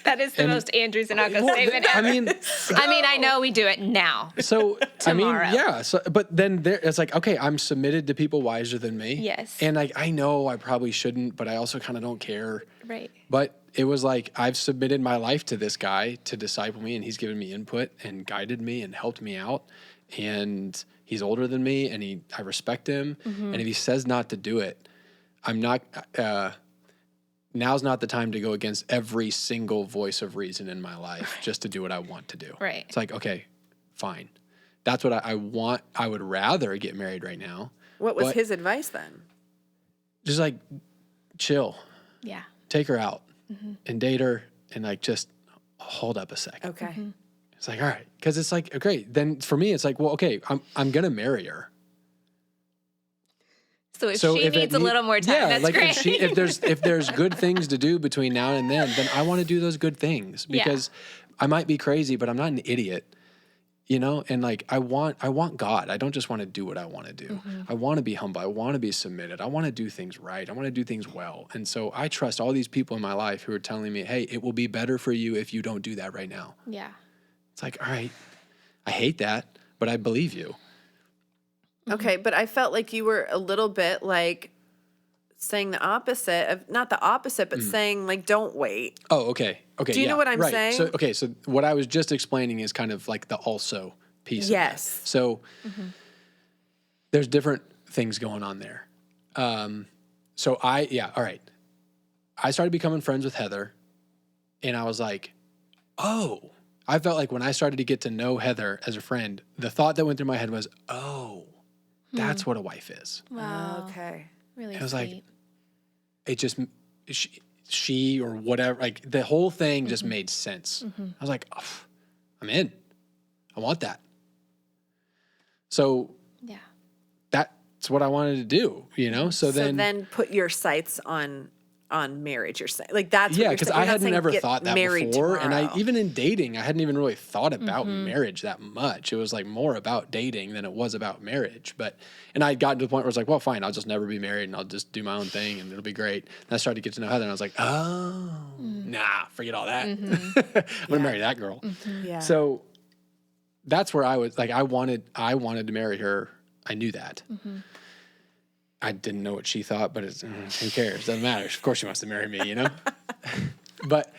That is the most Andrew Zanaka statement I ever. mean, I know we do it now. so I mean, Tomorrow. yeah. So, but then it's like, okay, I'm submitted to people wiser than me. Yes. And like, I know I probably shouldn't, but I also kind of don't care. Right. But it was like, I've submitted my life to this guy to disciple me, and he's given me input and guided me and helped me out. And he's older than me, and I respect him. And if he says not to do it, I'm not, now's not the time to go against every single voice of reason in my life just to do what I want to do. Right. It's like, okay, fine. That's what I want. I would rather get married right now. what was But- his advice then? Just like chill, Yeah. take her out and date her, and like just hold up a second. Okay. It's like, all right. Cause it's like, okay, then for me, it's like, well, okay, I'm going to marry her. So if So she if it needs a need- little more time, yeah, that's like great. if there's good things to do between now and then I want to do those good things, because I might be crazy, but I'm not an idiot, and like I want God. I don't just want to do what I want to do. I want to be humble. I want to be submitted. I want to do things right. I want to do things well. And so I trust all these people in my life who are telling me, hey, it will be better for you if you don't do that right now. Yeah. It's like, all right, I hate that, but I believe you. Okay, but I felt like you were a little bit like saying the opposite of, not the opposite, but saying like, don't wait. Oh, okay. Okay. Do you know yeah, what I'm right. saying? So, okay. So what I was just explaining is kind of like the also piece. Yes. Of that. So there's different things going on there. So all right. I started becoming friends with Heather, and I was like, oh, I felt like when I started to get to know Heather as a friend, the thought that went through my head was, oh, that's what a wife is. Wow. Okay. Really It was sweet. like, it just, she or whatever, like the whole thing just made sense. I was like, oh, I'm in. I want that. So yeah. that's what I wanted to do, So then put your sights on marriage. You're saying like that's what yeah, you're because saying. I You're not hadn't saying never get thought that married before, and tomorrow. even in dating, I hadn't even really thought about marriage that much. It was like more about dating than it was about marriage. And I got to the point where I was like, well, fine, I'll just never be married, and I'll just do my own thing, and it'll be great. And I started to get to know Heather, and I was like, oh, nah, forget all that. I'm gonna marry that girl. Yeah. So that's where I was like, I wanted to marry her. I knew that. I didn't know what she thought, but who cares? Doesn't matter. Of course she wants to marry me, But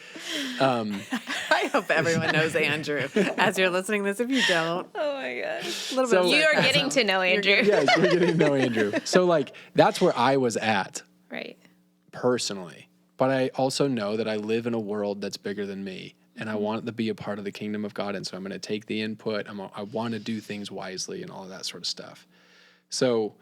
I hope everyone knows Andrew as you're listening to this. If you don't, Oh my gosh. a little bit. So- of You are sarcasm. getting to know Andrew. yeah, you're getting to know Andrew. So like that's where I was at Right. personally. But I also know that I live in a world that's bigger than me. and I want it to be a part of the kingdom of God. And so I'm going to take the input. I want to do things wisely and all of that sort of stuff. So,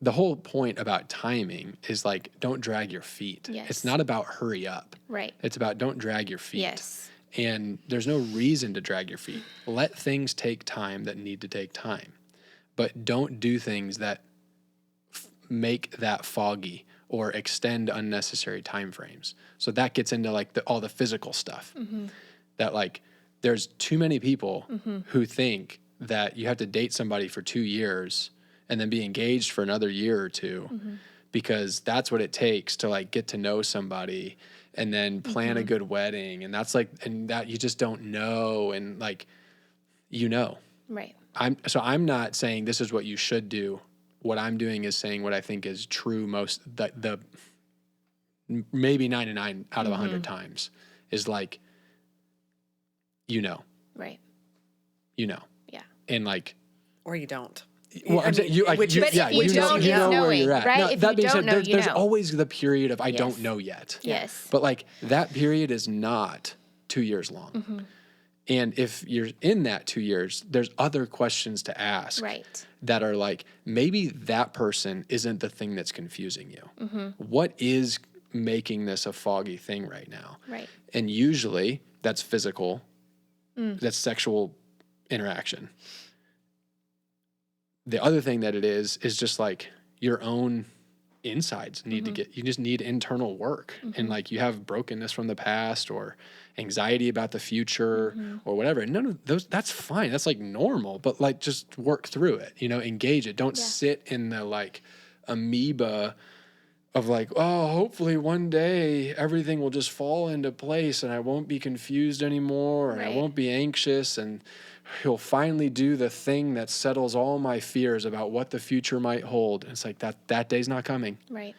the whole point about timing is like, don't drag your feet. Yes. It's not about hurry up. Right. It's about don't drag your feet. Yes. And there's no reason to drag your feet. Let things take time that need to take time. But don't do things that make that foggy or extend unnecessary time frames. So that gets into like all the physical stuff. That like there's too many people who think that you have to date somebody for 2 years and then be engaged for another year or two because that's what it takes to like get to know somebody and then plan a good wedding. And that's like, and that you just don't know. And like, Right. I'm not saying this is what you should do. What I'm doing is saying what I think is true the maybe 99 out of 100 times is like, Right. Yeah. And like, Or you don't. well, I'm saying you if you don't, you know it's where you're knowing, at. right? Now, If that you being don't said, know, there's you know. always the period of I don't know yet. Yes. But like that period is not 2 years long. And if you're in that 2 years, there's other questions to ask Right. that are like, maybe that person isn't the thing that's confusing you. What is making this a foggy thing right now? Right. And usually that's physical, that's sexual interaction. The other thing that it is just like your own insides need to you just need internal work. And like you have brokenness from the past or anxiety about the future or whatever. And none of those, that's fine. That's like normal, but like just work through it, engage it. Don't sit in the like amoeba of like, oh, hopefully one day everything will just fall into place and I won't be confused anymore and I won't be anxious and he'll finally do the thing that settles all my fears about what the future might hold. And it's like that day's not coming. Right.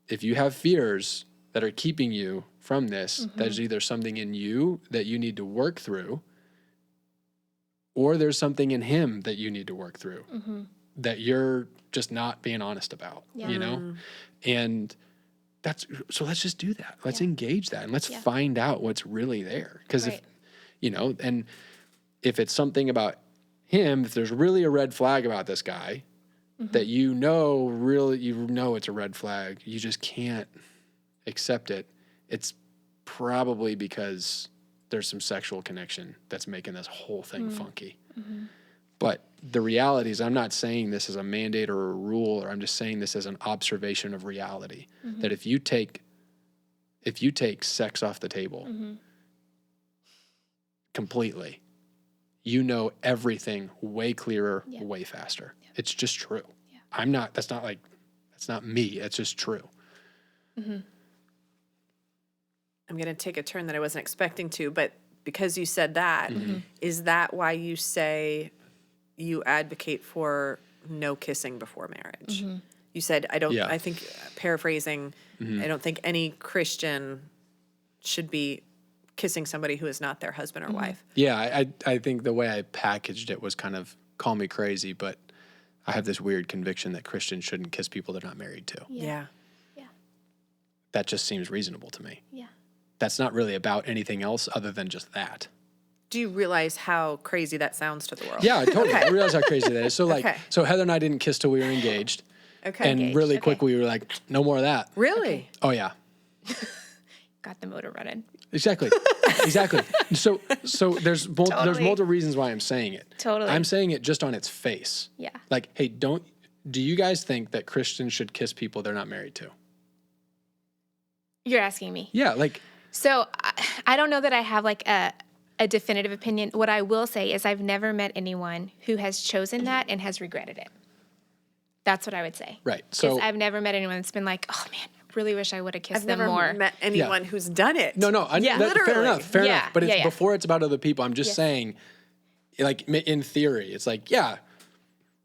If you have fears that are keeping you from this, there's either something in you that you need to work through or there's something in him that you need to work through that you're just not being honest about, And so let's just do that. Let's engage that and let's find out what's really there. Because and if it's something about him, if there's really a red flag about this guy that really it's a red flag, you just can't accept it. It's probably because there's some sexual connection that's making this whole thing funky. But the reality is I'm not saying this as a mandate or a rule, or I'm just saying this as an observation of reality. That if you take sex off the table completely, everything way clearer, way faster. It's just true. That's not me. It's just true. I'm going to take a turn that I wasn't expecting to, but because you said that, is that why you say you advocate for no kissing before marriage? You said, I think, paraphrasing, I don't think any Christian should be kissing somebody who is not their husband or wife. Yeah, I think the way I packaged it was kind of call me crazy, but I have this weird conviction that Christians shouldn't kiss people they're not married to. Yeah. That just seems reasonable to me. Yeah. That's not really about anything else other than just that. Do you realize how crazy that sounds to the world? Yeah, totally. I realize how crazy that is. So so Heather and I didn't kiss till we were engaged. Okay. And really quick we were like, no more of that. Really? Oh yeah. Got the motor running. Exactly. So there's multiple reasons why I'm saying it. Totally. I'm saying it just on its face. Yeah. Like, hey, do you guys think that Christians should kiss people they're not married to? You're asking me. Yeah, like. So I don't know that I have like a definitive opinion. What I will say is I've never met anyone who has chosen that and has regretted it. That's what I would say. Right. So I've never met anyone that's been like, oh man, I really wish I would have kissed I've them never more. met anyone who's done it. No. Literally. Fair enough. But it's before it's about other people. I'm just saying, like in theory, it's like, yeah,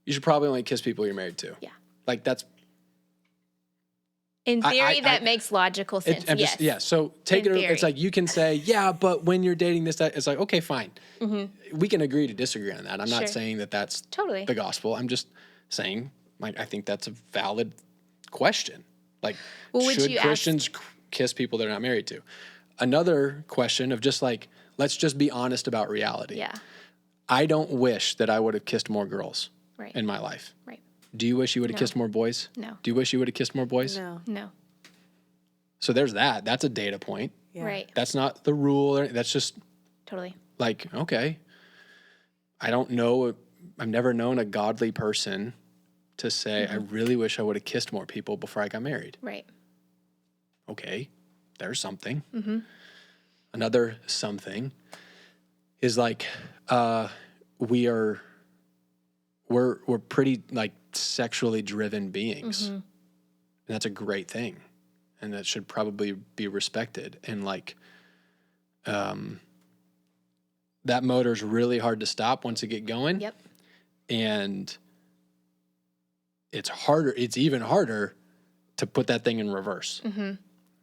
you should probably only kiss people you're married to. Yeah. Like that's. In theory, that makes logical sense. So take In it. theory. It's like you can say, yeah, but when you're dating this, that it's like, okay, fine. We can agree to disagree on that. I'm not saying that that's totally the gospel. I'm just saying, like, I think that's a valid question. Like, should Christians kiss people they're not married to? another question of just like, let's just be honest about reality. Yeah. I don't wish that I would have kissed more girls Right. in my life. Right. Do you wish you would have kissed more boys? No. Do you wish you would have kissed more boys? No. No. So there's that. That's a data point. Yeah. Right. That's not the rule. That's just Totally. like, okay. I don't know. I've never known a godly person to say, I really wish I would have kissed more people before I got married. Right. Okay. There's something. Another something is like, we're pretty like sexually driven beings. And that's a great thing. And that should probably be respected. And like, that motor's really hard to stop once it get going. Yep. And it's even harder to put that thing in reverse.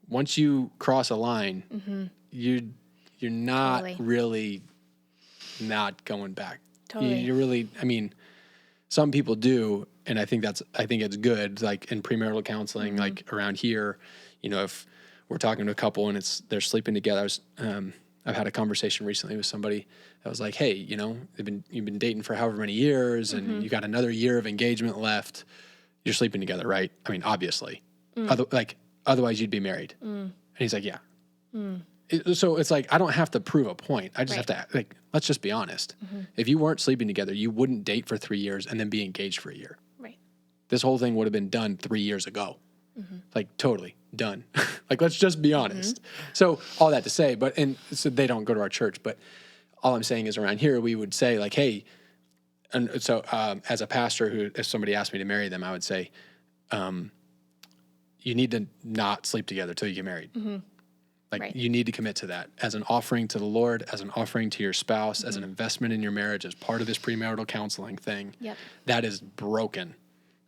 Once you cross a line, you're not Totally. really not going back. Totally. You really, I mean, some people do, and I think it's good. Like in premarital counseling, like around here, you know, if we're talking to a couple and they're sleeping together, I've had a conversation recently with somebody that was like, hey, you know, you've been dating for however many years, and you got another year of engagement left. You're sleeping together, right? I mean, obviously. Otherwise you'd be married. And he's like, yeah. So it's like, I don't have to prove a point. I just have to, like, let's just be honest. If you weren't sleeping together, you wouldn't date for 3 years and then be engaged for a year. Right. This whole thing would have been done 3 years ago. Like, totally done. Like, let's just be honest. So all that to say, so they don't go to our church, but all I'm saying is around here, we would say like, hey, and so as a pastor if somebody asked me to marry them, I would say, you need to not sleep together till you get married. Like you need to commit to that as an offering to the Lord, as an offering to your spouse, as an investment in your marriage, as part of this premarital counseling thing. Yep. That is broken.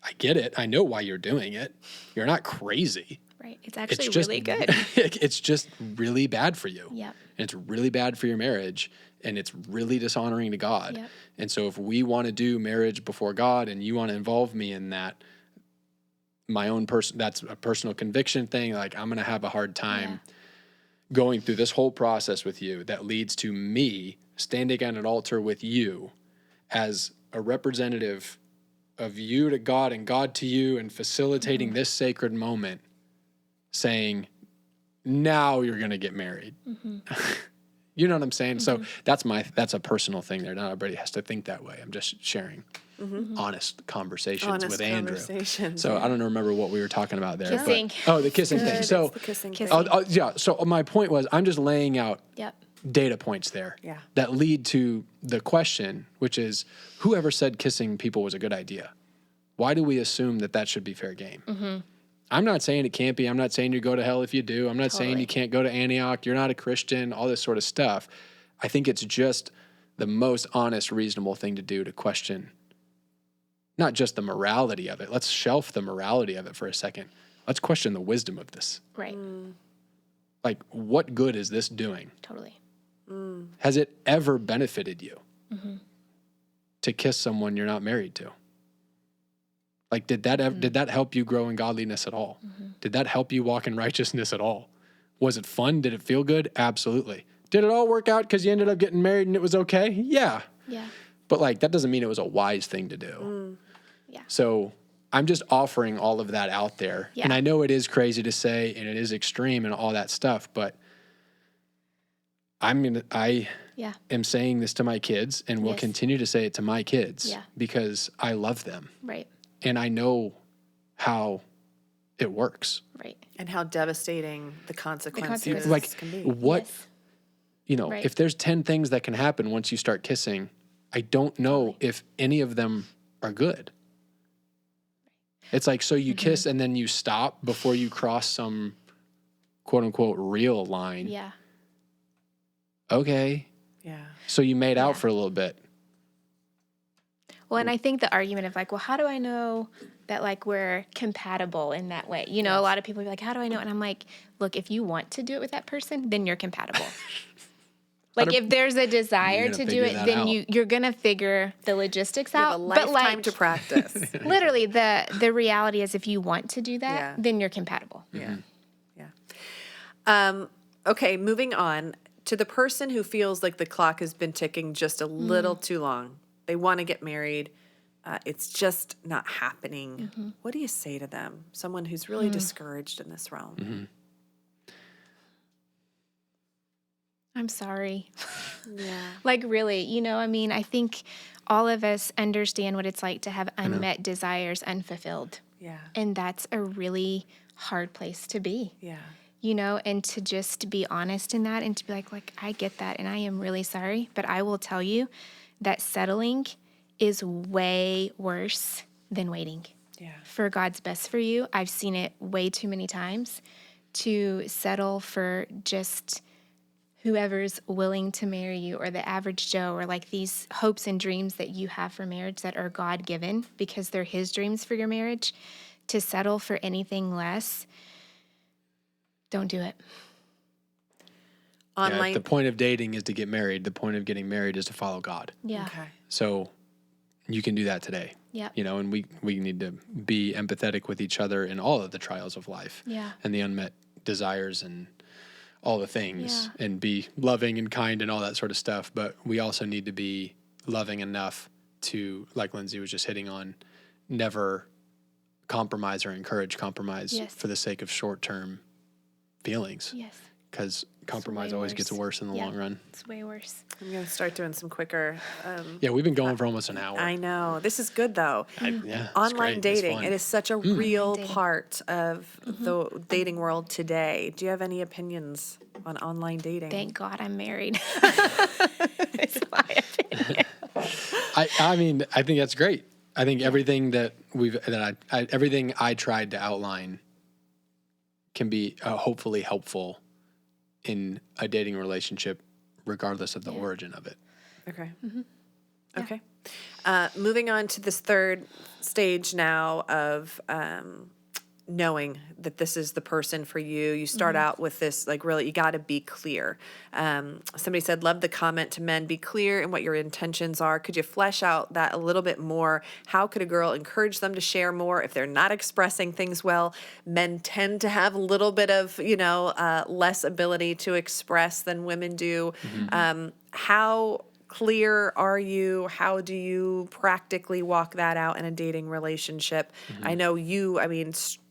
I get it. I know why you're doing it. You're not crazy. Right. It's actually just really good. It's just really bad for you. Yep. And it's really bad for your marriage, and it's really dishonoring to God. Yep. And so if we want to do marriage before God and you want to involve me in that, that's a personal conviction thing. Like, I'm going to have a hard time going through this whole process with you that leads to me standing at an altar with you as a representative of you to God and God to you, and facilitating this sacred moment, saying, now you're going to get married. You know what I'm saying? So that's a personal thing there. Not everybody has to think that way. I'm just sharing honest conversations with Andrew. So I don't remember what we were talking about there. Kissing. But, the kissing thing. So The kissing. so my point was, I'm just laying out Yep. data points there that lead to the question, which is, whoever said kissing people was a good idea? Why do we assume that should be fair game? I'm not saying it can't be. I'm not saying you go to hell if you do. I'm not saying you can't go to Antioch. You're not a Christian, all this sort of stuff. I think it's just the most honest, reasonable thing to do to question not just the morality of it. Let's shelf the morality of it for a second. Let's question the wisdom of this. Right. Like, what good is this doing? Totally. Has it ever benefited you to kiss someone you're not married to? Like, did that help you grow in godliness at all? Did that help you walk in righteousness at all? Was it fun? Did it feel good? Absolutely. Did it all work out because you ended up getting married and it was okay? Yeah. Yeah. But like, that doesn't mean it was a wise thing to do. Yeah. So I'm just offering all of that out there. Yeah. And I know it is crazy to say, and it is extreme and all that stuff, but I am saying this to my kids, and will continue to say it to my kids because I love them. Right. And I know how it works. Right. And how devastating the consequences Like, can be. what, Right. if there's 10 things that can happen once you start kissing, I don't know if any of them are good. It's like, so you kiss and then you stop before you cross some quote unquote real line. Yeah. Yeah. Okay. So you made out for a little bit. Well, and I think the argument of like, well, how do I know that like we're compatible in that way? You know, a lot of people be like, how do I know? And I'm like, look, if you want to do it with that person, then you're compatible. Like if there's a desire to do it, then you're going to figure the logistics You out. have a lifetime but like to practice. literally the reality is if you want to do that, then you're compatible. Yeah. Okay, moving on to the person who feels like the clock has been ticking just a little too long. They want to get married. It's just not happening. What do you say to them? Someone who's really discouraged in this realm. I'm sorry. Yeah. Like, really, I think all of us understand what it's like to have unmet desires unfulfilled. Yeah. And that's a really hard place to be. Yeah. And to just be honest in that and to be like, I get that and I am really sorry, but I will tell you that settling is way worse than waiting. Yeah. For God's best for you. I've seen it way too many times to settle for just whoever's willing to marry you or the average Joe or like these hopes and dreams that you have for marriage that are God-given because they're his dreams for your marriage. To settle for anything less, don't do it. Online. Yeah, the point of dating is to get married. The point of getting married is to follow God. Yeah. Okay. So you can do that today. Yeah. And we need to be empathetic with each other in all of the trials of life. Yeah. And the unmet desires and all the things, Yeah. and be loving and kind and all that sort of stuff. But we also need to be loving enough to, like Lindsay was just hitting on, never compromise or encourage compromise Yes. for the sake of short-term feelings. Yes. Because compromise way always worse. gets worse in the Yeah. long run. It's way worse. I'm going to start doing some quicker. Yeah, we've been going for almost an hour. I know. This is good, though. Yeah, it's Online great. It's dating, fun. it is such a real dating. part of the dating world today. Do you have any opinions on online dating? Thank God I'm married. It's my opinion. I mean, I think that's great. I think everything everything I tried to outline can be hopefully helpful in a dating relationship, regardless of the origin of it. Okay. Okay. Moving on to this third stage now of knowing that this is the person for you. You start out with this, like, really, you got to be clear. Somebody said, love the comment to men, be clear in what your intentions are. Could you flesh out that a little bit more? How could a girl encourage them to share more if they're not expressing things well? Men tend to have a little bit of, less ability to express than women do. How clear are you? How do you practically walk that out in a dating relationship? I know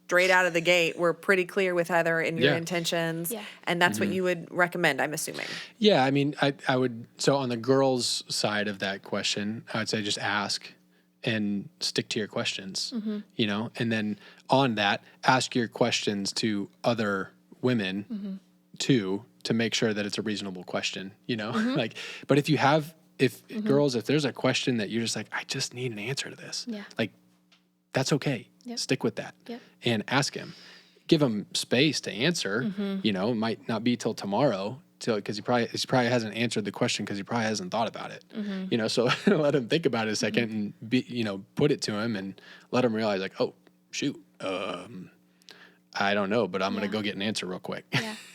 straight out of the gate, we're pretty clear with Heather in your intentions. Yeah. And that's what you would recommend, I'm assuming. Yeah, I mean, I would, so on the girls' side of that question, I would say just ask and stick to your questions, and then on that, ask your questions to other women too, to make sure that it's a reasonable question, but if girls, if there's a question that you're just like, I just need an answer to this, like, that's okay. Yep. Stick with that Yep. and ask him. Give him space to answer. It might not be till tomorrow, because he probably hasn't answered the question because he probably hasn't thought about it. So let him think about it a second and put it to him and let him realize, like, oh shoot, I don't know, but I'm gonna go get an answer real quick.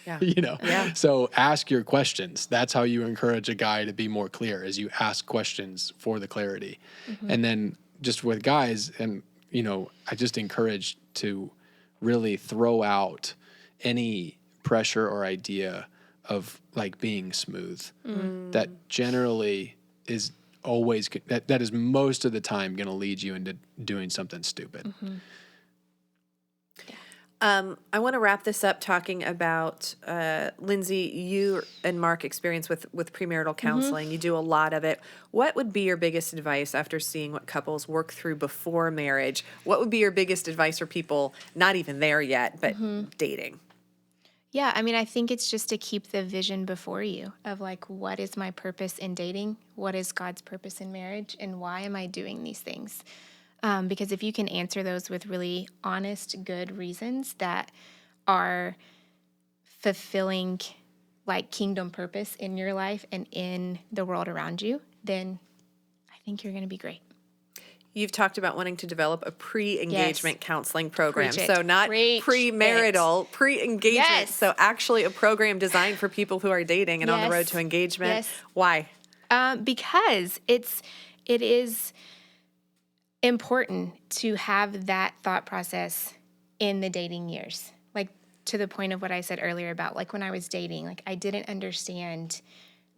Yeah. So ask your questions. That's how you encourage a guy to be more clear, is you ask questions for the clarity. And then just with guys, and I just encourage to really throw out any pressure or idea of like being smooth. That generally is always, that is most of the time going to lead you into doing something stupid. I want to wrap this up talking about, Lindsay, you and Mark experience with premarital counseling. You do a lot of it. What would be your biggest advice after seeing what couples work through before marriage? What would be your biggest advice for people not even there yet, but dating? Yeah, I think it's just to keep the vision before you of like, what is my purpose in dating? What is God's purpose in marriage? And why am I doing these things? Because if you can answer those with really honest, good reasons that are fulfilling like kingdom purpose in your life and in the world around you, then I think you're going to be great. You've talked about wanting to develop a pre-engagement counseling program. Preach it. So not Preach premarital, pre-engagement. Yes. So actually a program designed for people who are dating and on the road Yes. to engagement. Yes. Why? Because it is important to have that thought process in the dating years. Like, to the point of what I said earlier about like when I was dating, like I didn't understand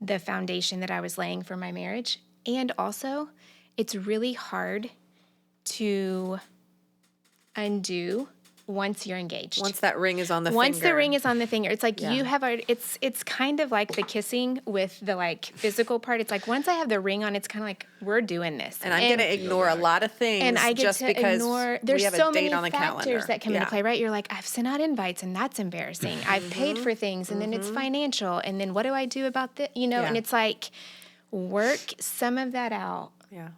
the foundation that I was laying for my marriage. And also, it's really hard to undo once you're engaged. Once that ring is on the Once finger. the ring is on the finger, it's like Yeah. you have it's kind of like the kissing with the like physical part. It's like once I have the ring on, it's kind of like we're doing this. And I'm going to ignore a lot of things and I get just to because ignore. There's we have so a date many on the factors calendar. that come into play, right? You're like, I've sent out invites, and that's embarrassing. I've paid for things, and then it's financial, and then what do I do about this? You know, Yeah. and it's like work some of that out. Yeah.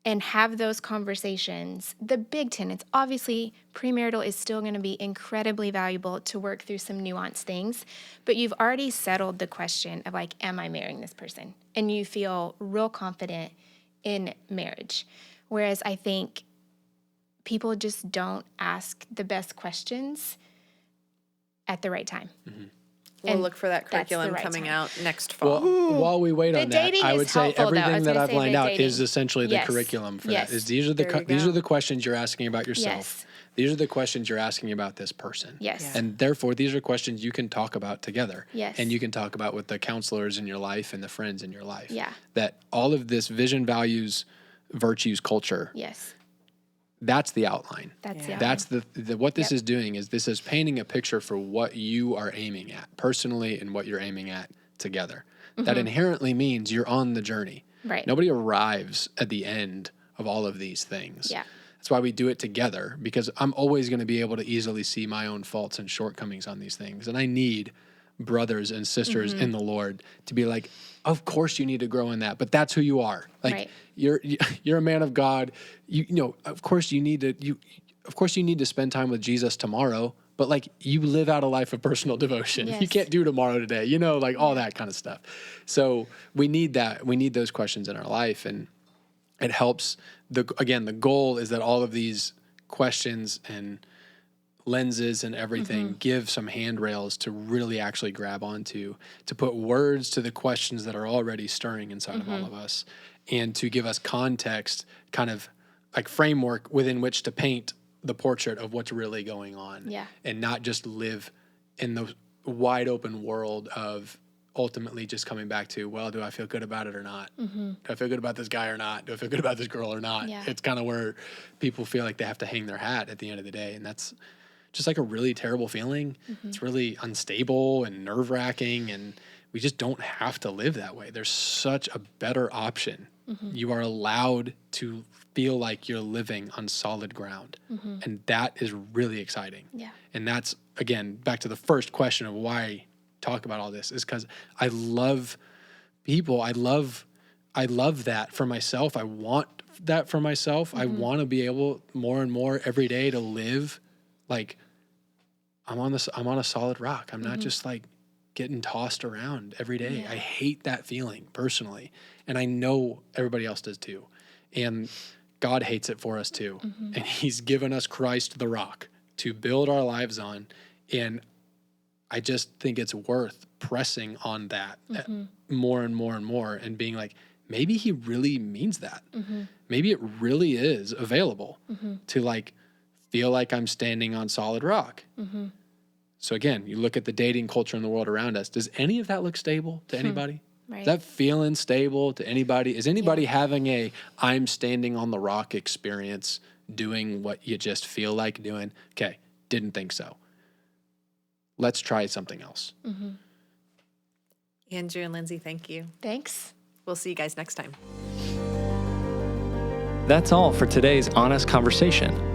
And have those conversations. The big tenets, obviously, premarital is still going to be incredibly valuable to work through some nuanced things, but you've already settled the question of like, am I marrying this person? And you feel real confident in marriage. Whereas I think people just don't ask the best questions at the right time. We'll And look for that that's the curriculum right coming time. out next fall. Well, while we wait The on that, dating I is would say helpful, though. I everything was that gonna I've say lined the out dating. is essentially the Yes. curriculum for Yes. that. Is these are There you these go. are the questions you're asking about yourself. Yes. These are the questions you're asking about this person. Yes. Yeah. And therefore, these are questions you can talk about together. Yes. And you can talk about with the counselors in your life and the friends in your life. Yeah. That all of this vision, values, virtues, culture, Yes. that's the outline. That's Yeah. it. That's the what this Yep. is doing is this is painting a picture for what you are aiming at personally and what you're aiming at together. That inherently means you're on the journey. Right. Nobody arrives at the end of all of these things. Yeah. That's why we do it together, because I'm always going to be able to easily see my own faults and shortcomings on these things. And I need brothers and sisters in the Lord to be like, of course you need to grow in that, but that's who you are. Like Right. you're a man of God. You know, of course you need to spend time with Jesus tomorrow, but like you live out a life of personal devotion. You Yes. can't do tomorrow today, you know, like all that kind of stuff. So we need that. We need those questions in our life, and it helps. The goal is that all of these questions and lenses and everything give some handrails to really actually grab onto, to put words to the questions that are already stirring inside of all of us, and to give us context, kind of like framework within which to paint the portrait of what's really going on. Yeah. And not just live in the wide open world of ultimately just coming back to, well, do I feel good about it or not? Do I feel good about this guy or not? Do I feel good about this girl or not? Yeah. It's kind of where people feel like they have to hang their hat at the end of the day. And that's just like a really terrible feeling. It's really unstable and nerve-wracking, and we just don't have to live that way. There's such a better option. You are allowed to feel like you're living on solid ground. And that is really exciting. Yeah. And that's, again, back to the first question of why I talk about all this, is because I love people. I love that for myself. I want that for myself. I want to be able more and more every day to live like I'm on a solid rock. I'm not just like getting tossed around every day. Yeah. I hate that feeling personally. And I know everybody else does too. And God hates it for us too. And he's given us Christ the rock to build our lives on. And I just think it's worth pressing on that more and more and more, and being like, maybe he really means that. Maybe it really is available to like feel like I'm standing on solid rock. So again, you look at the dating culture in the world around us. Does any of that look stable to anybody? Right. Is that feeling stable to anybody? Is anybody having a I'm standing on the rock experience, doing what you just feel like doing? Okay, didn't think so. Let's try something else. Andrew and Lindsay, thank you. Thanks. We'll see you guys next time. That's all for today's honest conversation.